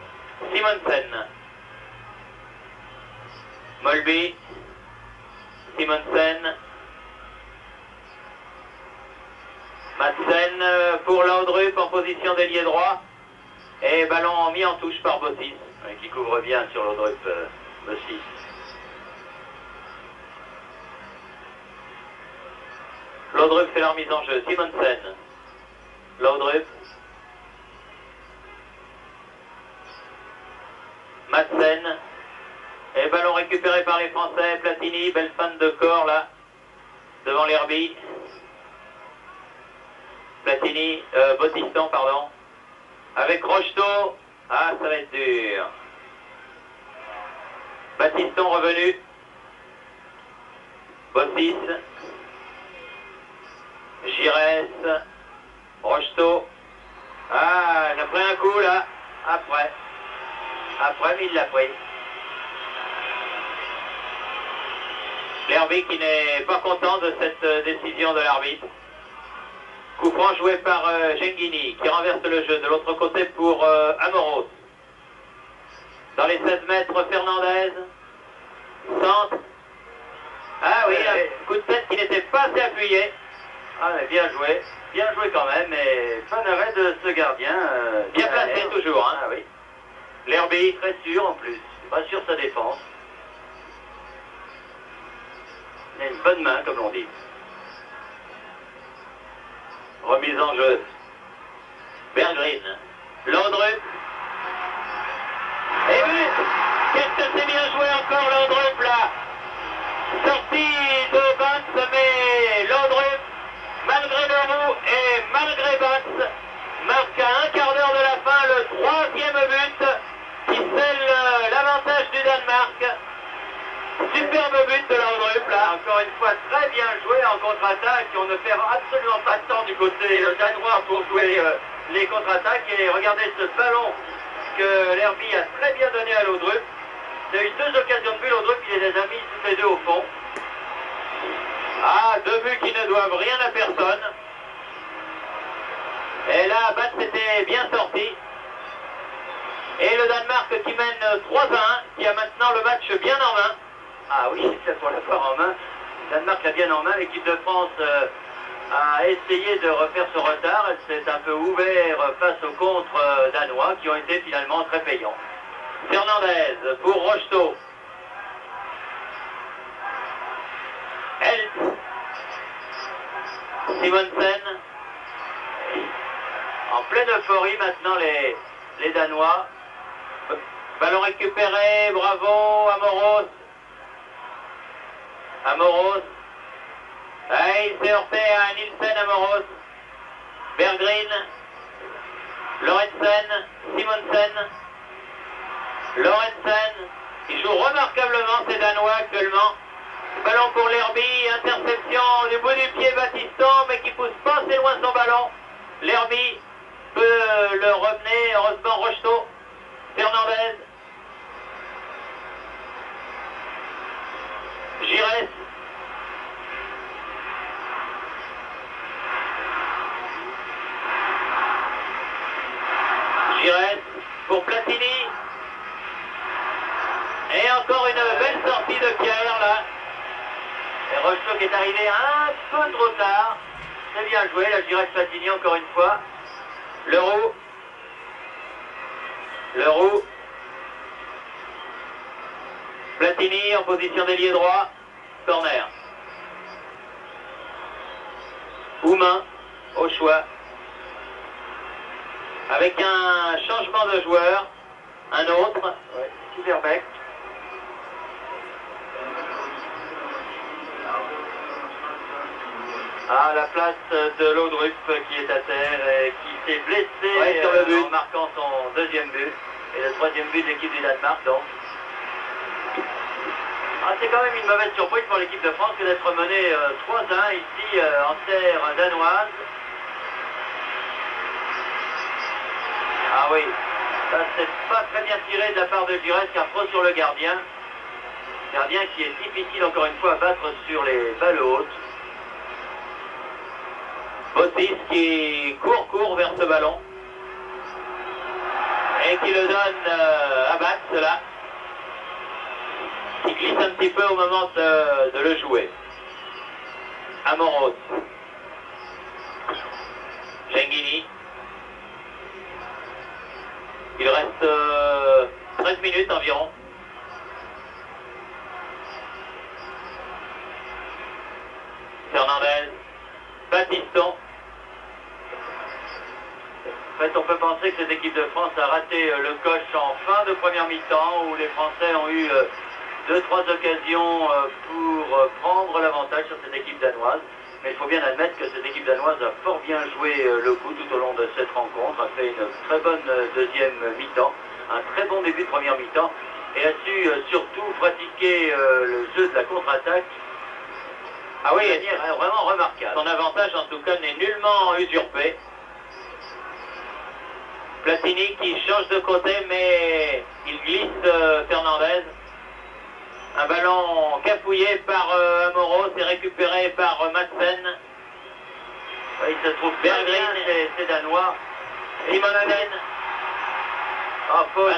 Ouais. Simonsen. Molby. Simonsen. Madsen pour Laudrup en position d'ailier droit. Et ballon mis en touche par Bossis, qui couvre bien sur Laudrup. Bossis. Laudrup fait la remise en jeu. Simonsen. Laudrup. Madsen. Et ballon récupéré par les Français. Platini, belle fan de corps là. Devant l'Herby. Platini, Batiston, pardon. Avec Rocheteau. Ah, ça va être dur. Batiston revenu. Bossis. Giresse. Rocheteau. Ah, j'ai pris un coup là. Après. Après, il l'a pris.
L'Herbie qui n'est pas content de cette décision de l'arbitre. Coup franc joué par Genghini qui renverse le jeu de l'autre côté pour Amoros. Dans les 16 mètres, Fernandez. Centre. Ah oui, un coup de tête qui n'était pas assez appuyé.
Ah, mais bien joué quand même, mais bon arrêt de ce gardien.
Bien placé toujours. Hein.
Ah oui.
L'Herbie.
Très sûr en plus, pas sur sa défense. Il a une bonne main, comme l'on dit.
Remise en jeu. Berggren. Laudrup. Et but. Qu'est-ce que c'est bien joué encore Laudrup là. Sortie de Batz, mais Laudrup, malgré le roux et malgré Batz, marque à un quart d'heure de la fin le 3e but qui scelle l'avantage du Danemark. Superbe but de Laudrup là.
Encore une fois, très bien joué en contre-attaque. On ne perd absolument pas de temps du côté danois pour jouer les contre-attaques. Et regardez ce ballon que l'Herbie a très bien donné à Laudrup. Il a eu 2 occasions de but, Laudrup, il les a mis tous les deux au fond.
Ah, 2 buts qui ne doivent rien à personne. Et là, Batz était bien sorti. Et le Danemark qui mène 3-1, qui a maintenant le match bien en main.
Ah oui, c'est pour l'avoir en main. Le Danemark l'a bien en main. L'équipe de France a essayé de refaire ce retard. Elle s'est un peu ouverte face aux contres danois qui ont été finalement très payants.
Fernandez pour Rocheteau. Held. Simonsen.
En pleine euphorie maintenant les Danois.
Ballon récupéré, bravo, Amoros. Amoros. Ah, il s'est heurté à Nielsen, Amoros. Berggren. Lorentzen. Simonsen. Lorentzen. Il joue remarquablement ces Danois actuellement. Ballon pour l'Herbie, interception du bout du pied Battiston, mais qui pousse pas assez loin son ballon. L'Herbie peut le revenir, heureusement Rocheteau. Fernandez. Giresse. Giresse pour Platini. Et encore une belle sortie de Pierre là.
Et Rocheteau qui est arrivé un peu trop tard. Très bien joué, la Giresse Platini encore une fois.
Leroux. Leroux. Platini en position d'ailier droit. Corner. Oumain au choix. Avec un changement de joueur. Un autre.
Ouais, Silverbeck. À la place de Laudrup qui est à terre et qui s'est blessé
sur le but.
en marquant son 2e but. Et le 3e but de l'équipe du Danemark donc. Ah, c'est quand même une mauvaise surprise pour l'équipe de France que d'être menée 3-1 ici en terre danoise. Ah oui, ça c'est pas très bien tiré de la part de Giresse qui a trop sur le gardien. Gardien qui est difficile encore une fois à battre sur les balles hautes.
Bottis qui court vers ce ballon. Et qui le donne à Batz là. Qui glisse un petit peu au moment de le jouer. Amoros. Genghini. Il reste 13 minutes environ. Fernandez. Battiston.
En fait, on peut penser que cette équipe de France a raté le coche en fin de première mi-temps où les Français ont eu 2-3 occasions pour prendre l'avantage sur cette équipe danoise. Mais il faut bien admettre que cette équipe danoise a fort bien joué le coup tout au long de cette rencontre, a fait une très bonne deuxième mi-temps, un très bon début de première mi-temps et a su surtout pratiquer le jeu de la contre-attaque.
Ah oui,
de manière vraiment remarquable.
Son avantage en tout cas n'est nullement usurpé.
Platini qui change de côté, mais il glisse Fernandez. Un ballon cafouillé par Amoros et récupéré par Madsen.
Il se trouve
Berggren,
c'est danois.
Simonsen.
Ah, faute.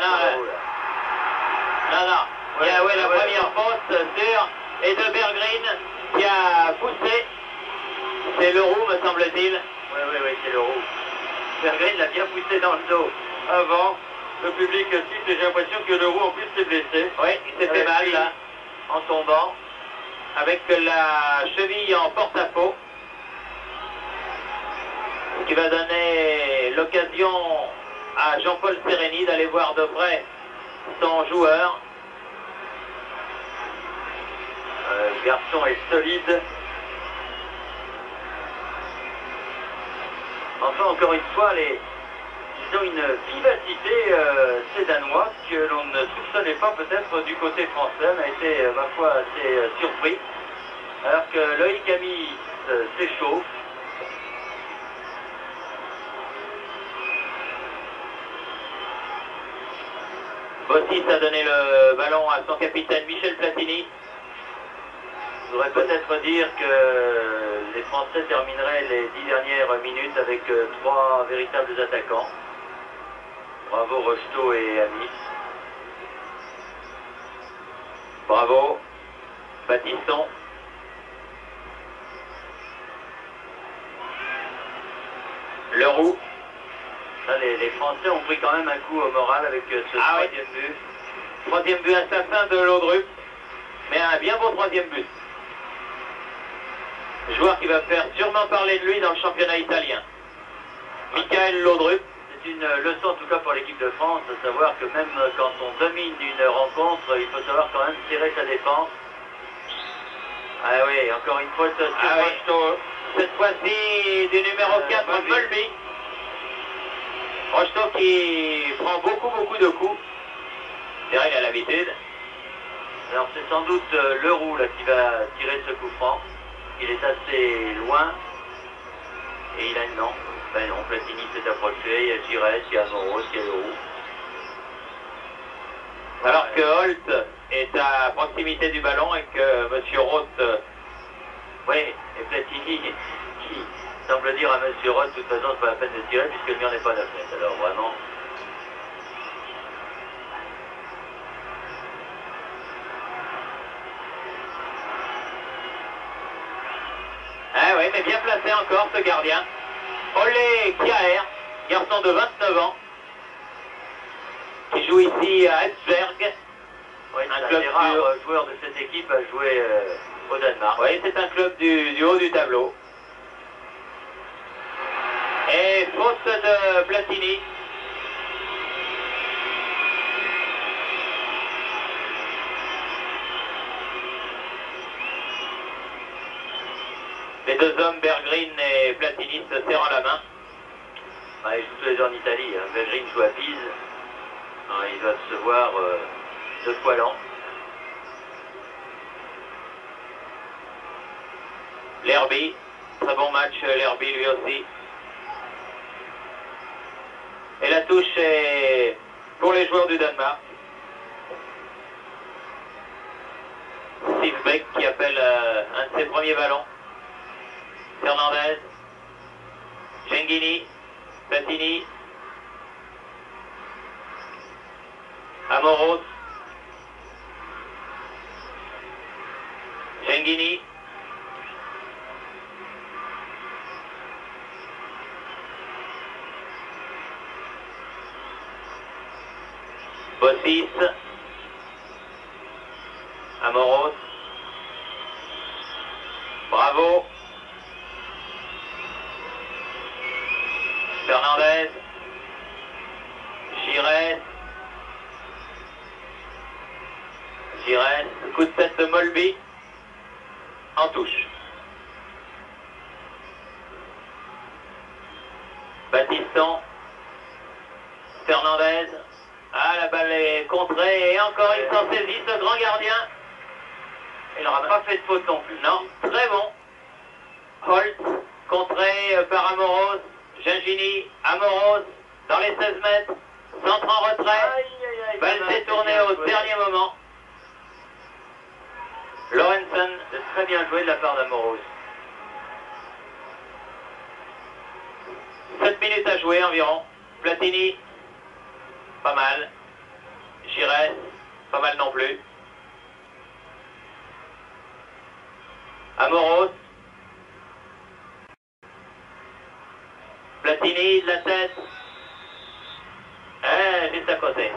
Non. Il y a la première faute sur et de Berggren qui a poussé. C'est Leroux, me semble-t-il.
Oui, c'est Leroux. Berggren l'a bien poussé dans le dos avant. Le public aussi, j'ai l'impression que Leroux en plus s'est blessé.
Oui, il s'est fait mal là, en tombant, avec la cheville en porte-à-faux. Ce qui va donner l'occasion à Jean-Paul Sereni d'aller voir de près son joueur.
Le garçon est solide. Enfin, encore une fois, ils ont une vivacité, ces Danois, que l'on ne soupçonnait pas peut-être du côté français. On a été, ma foi, assez surpris. Alors que Loïc Amis s'échauffe.
Bossis a donné le ballon à son capitaine Michel Platini.
Je voudrais peut-être dire que les Français termineraient les 10 dernières minutes avec 3 véritables attaquants. Bravo Rocheteau et Amis.
Bravo, Baptiston. Leroux.
Là, les Français ont pris quand même un coup au moral avec ce troisième but.
Troisième but assassin de Laudrup, mais un bien beau troisième but. Joueur qui va faire sûrement parler de lui dans le championnat italien. Michael Laudrup.
C'est une leçon en tout cas pour l'équipe de France, de savoir que même quand on domine une rencontre, il faut savoir quand même tirer sa défense. Ah oui, encore une fois, sur Rocheteau.
Cette fois-ci du numéro 4, Molby. Rocheteau qui prend beaucoup de coups. C'est vrai, il a l'habitude.
Alors c'est sans doute Leroux là, qui va tirer ce coup franc. Il est assez loin. Et il a une lampe. Ben non, Platini s'est approché, il y a Giresse, il y a Moros, il y a Leroux.
Alors que Holt est à proximité du ballon et que M. Roth...
Oui, et Platini qui semble dire à M. Roth, de toute façon, c'est pas la peine de tirer puisque le mur n'est pas 9 mètres. Alors vraiment...
Ah oui, mais bien placé encore ce gardien. Olé Kjaer, garçon de 29 ans, qui joue ici à Esbjerg.
Oui, un club des rares joueurs de cette équipe à jouer au Danemark.
Oui, c'est un club du haut du tableau. Et faute de Platini. Les deux hommes, Berggren et Platini, se serrent la main.
Ils jouent tous les deux en Italie. Hein. Berggren joue à Pise. Ils doivent se voir 2 fois l'an.
Lerby, très bon match, Lerby lui aussi. Et la touche est pour les joueurs du Danemark. Sivbeck qui appelle un de ses premiers ballons. Fernandez, Genghini, Platini, Amoros, Genghini, Bossis, Amoros, Bravo, Fernandez, Giresse, coup de tête de Molby, en touche. Baptiston, Fernandez, la balle est contrée et encore il s'en saisit ce grand gardien.
Il n'aura pas fait de faute non plus.
Non, très bon. Holt, contré par Amoros, Genghini, Amoros, dans les 16 mètres. Centre en retrait. Balle détournée au dernier moment. Lorenzen, très bien joué de la part d'Amoros. 7 minutes à jouer environ. Platini, pas mal. Giresse, pas mal non plus. Amoros. Platini de la tête. Juste à côté.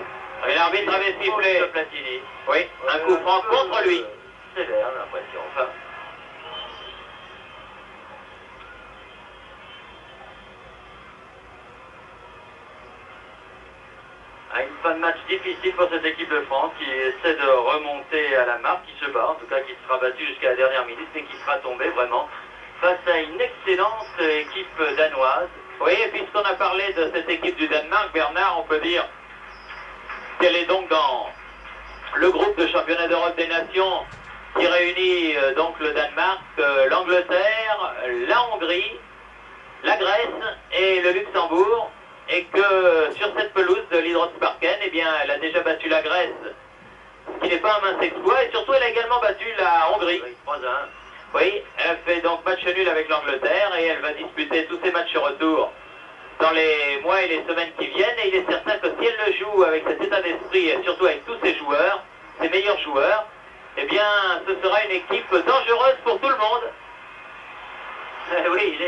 Et l'arbitre avait sifflé. Platini. Oui, un coup franc contre lui. Sévère, j'ai l'impression. Enfin. Une fin de match difficile pour cette équipe de France qui essaie de remonter à la marque, qui se bat, en tout cas qui sera battue jusqu'à la dernière minute, mais qui sera tombée vraiment face à une excellente équipe danoise. Oui, et puisqu'on a parlé de cette équipe du Danemark, Bernard, on peut dire qu'elle est donc dans le groupe de championnat d'Europe des Nations qui réunit donc le Danemark, l'Angleterre, la Hongrie, la Grèce et le Luxembourg. Et que sur cette pelouse de l'Idrottsparken, eh bien, elle a déjà battu la Grèce, ce qui n'est pas un mince exploit, et surtout elle a également battu la Hongrie. 3-1. Oui, elle a fait donc match nul avec l'Angleterre, et elle va disputer tous ses matchs retour dans les mois et les semaines qui viennent, et il est certain que si elle le joue avec cet état d'esprit, et surtout avec tous ses joueurs, ses meilleurs joueurs, eh bien, ce sera une équipe dangereuse pour tout le monde. Oui,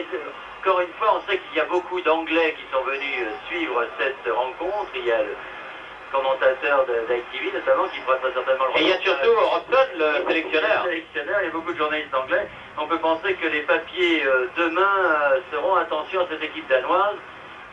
encore une fois, on sait qu'il y a beaucoup d'Anglais qui sont venus suivre cette rencontre. Il y a le commentateur d'ITV notamment qui fera très certainement le reportage. Et il y a surtout Robson, le sélectionneur. Il y a beaucoup de journalistes anglais. On peut penser que les papiers demain seront attention à cette équipe danoise,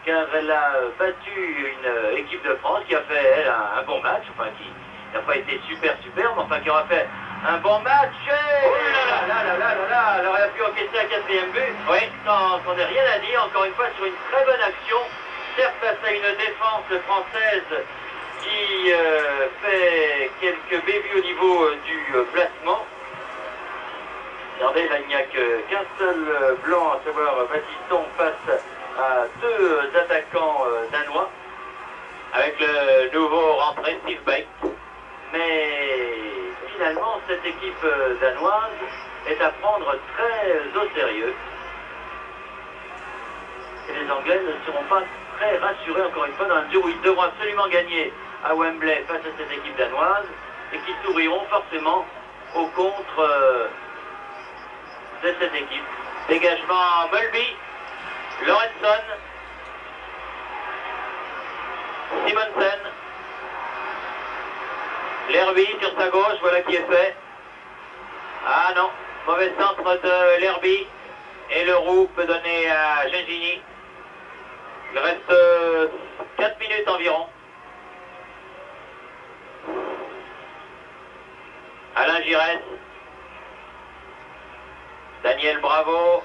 car elle a battu une équipe de France qui a fait, elle, un bon match, enfin qui n'a pas été super, mais enfin qui aura fait un bon match. Elle aurait pu encaisser un 4e but. Oui, sans rien à dire. Encore une fois, sur une très bonne action. Certes, face à une défense française qui fait quelques bévues au niveau du placement. Regardez, là, il n'y a qu'un seul blanc, à savoir Battiston, face à 2 attaquants danois. Avec le nouveau rentré, Steve Bates. Mais finalement, cette équipe danoise est à prendre très au sérieux. Et les Anglais ne seront pas très rassurés, encore une fois, dans la mesure où ils devront absolument gagner à Wembley face à cette équipe danoise et qui s'ouvriront forcément au contre de cette équipe. Dégagement Mulby, Lorenzen, Simonsen. L'Herby sur sa gauche, voilà qui est fait. Ah non, mauvais centre de l'Herby. Et le roux peut donner à Gengini. Il reste 4 minutes environ. Alain Giresse. Daniel Bravo.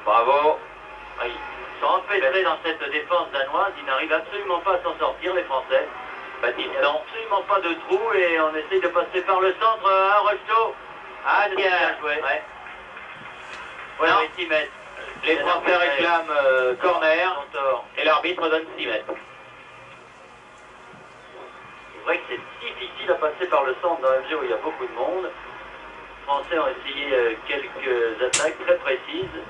Bravo. Oui. Ils sont empêtrés dans cette défense danoise, ils n'arrivent absolument pas à s'en sortir, les Français. Baptiste, il n'y a absolument pas de trou et on essaye de passer par le centre à Rocheteau. Ah, bien joué. Ouais. Ouais, 6 mètres. Les Français réclament corner et l'arbitre donne 6 mètres. C'est vrai que c'est difficile à passer par le centre dans la mesure où il y a beaucoup de monde. Les Français ont essayé quelques attaques très précises.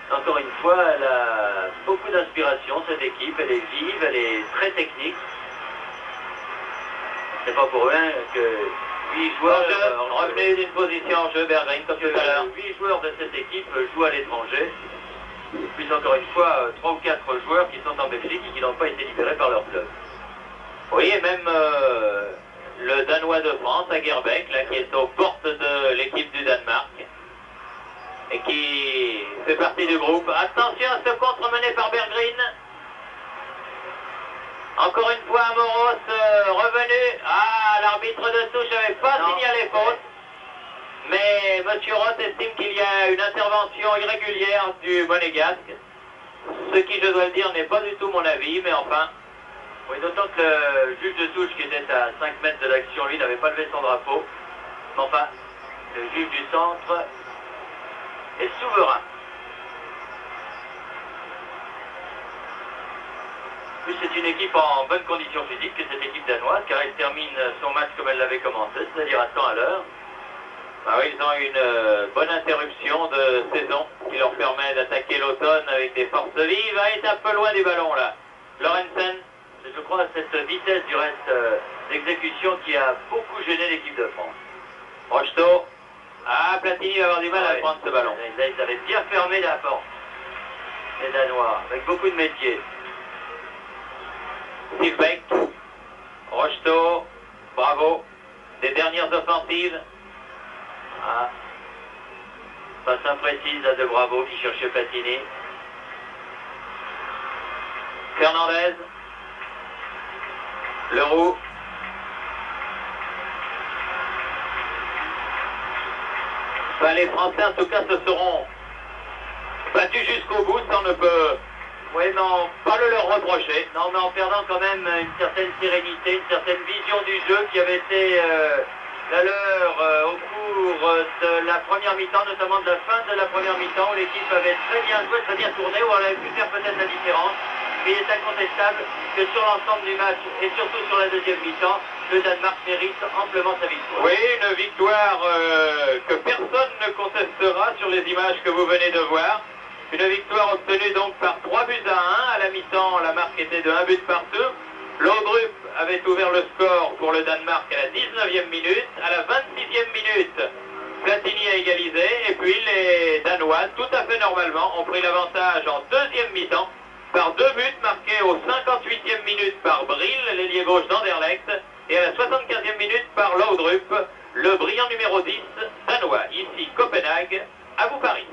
Encore une fois, elle a beaucoup d'inspiration, cette équipe. Elle est vive, elle est très technique. C'est pas pour rien que 8 joueurs... Revenez d'une position en jeu, Bergrin, comme tout à l'heure. 8 joueurs de cette équipe jouent à l'étranger. Puis encore une fois, 3 ou 4 joueurs qui sont en Belgique et qui n'ont pas été libérés par leur club. Oui, et même le Danois de France, Agerbeck, là, qui est aux portes de l'équipe du Danemark. Et qui fait partie du groupe. Attention à ce contre mené par Bergrin. Encore une fois, Amoros revenu. Ah, l'arbitre de touche n'avait pas signalé faute. Mais M. Roth estime qu'il y a une intervention irrégulière du Monégasque. Ce qui, je dois le dire, n'est pas du tout mon avis, mais enfin, Oui, d'autant que le juge de touche qui était à 5 mètres de l'action, lui, n'avait pas levé son drapeau. Mais enfin, le juge du centre est souverain. Puis c'est une équipe en bonne condition physique que cette équipe danoise, car elle termine son match comme elle l'avait commencé, c'est-à-dire à 100 à l'heure.
Ah oui, ils ont une bonne interruption de saison qui leur permet d'attaquer l'automne avec des forces vives. Ah, il est un peu loin du ballon là. Lorenzen.
C'est, je crois, cette vitesse du reste d'exécution qui a beaucoup gêné l'équipe de France.
Rocheteau. Ah, Platini va avoir du mal à prendre ce ballon.
Là, ils avaient bien fermé la porte. Les Danois, avec beaucoup de métier.
Silbeck. Rocheteau. Bravo. Des dernières offensives.
Ah. Passe imprécise à De Bravo qui cherchait Platini.
Fernandez. Leroux. Ben, les Français en tout cas se seront battus jusqu'au bout, ça on ne peut
Oui, mais
pas le leur reprocher.
non, mais en perdant quand même une certaine sérénité, une certaine vision du jeu qui avait été la leur au cours de la première mi-temps, notamment de la fin de la première mi-temps, où l'équipe avait très bien joué, très bien tourné, où elle avait pu faire peut-être la différence. Mais il est incontestable que sur l'ensemble du match, et surtout sur la deuxième mi-temps, le Danemark mérite amplement sa victoire.
Oui, une victoire que personne ne contestera sur les images que vous venez de voir. Une victoire obtenue donc par 3 buts à 1. À la mi-temps, la marque était de 1 but partout. Laudrup avait ouvert le score pour le Danemark à la 19e minute. À la 26e minute, Platini a égalisé. Et puis les Danois, tout à fait normalement, ont pris l'avantage en deuxième mi-temps par 2 buts marqués au 58e minute par Brill, l'ailier gauche d'Anderlecht, et à la 75e minute par Laudrup, le brillant numéro 10 danois. Ici Copenhague, à vous Paris.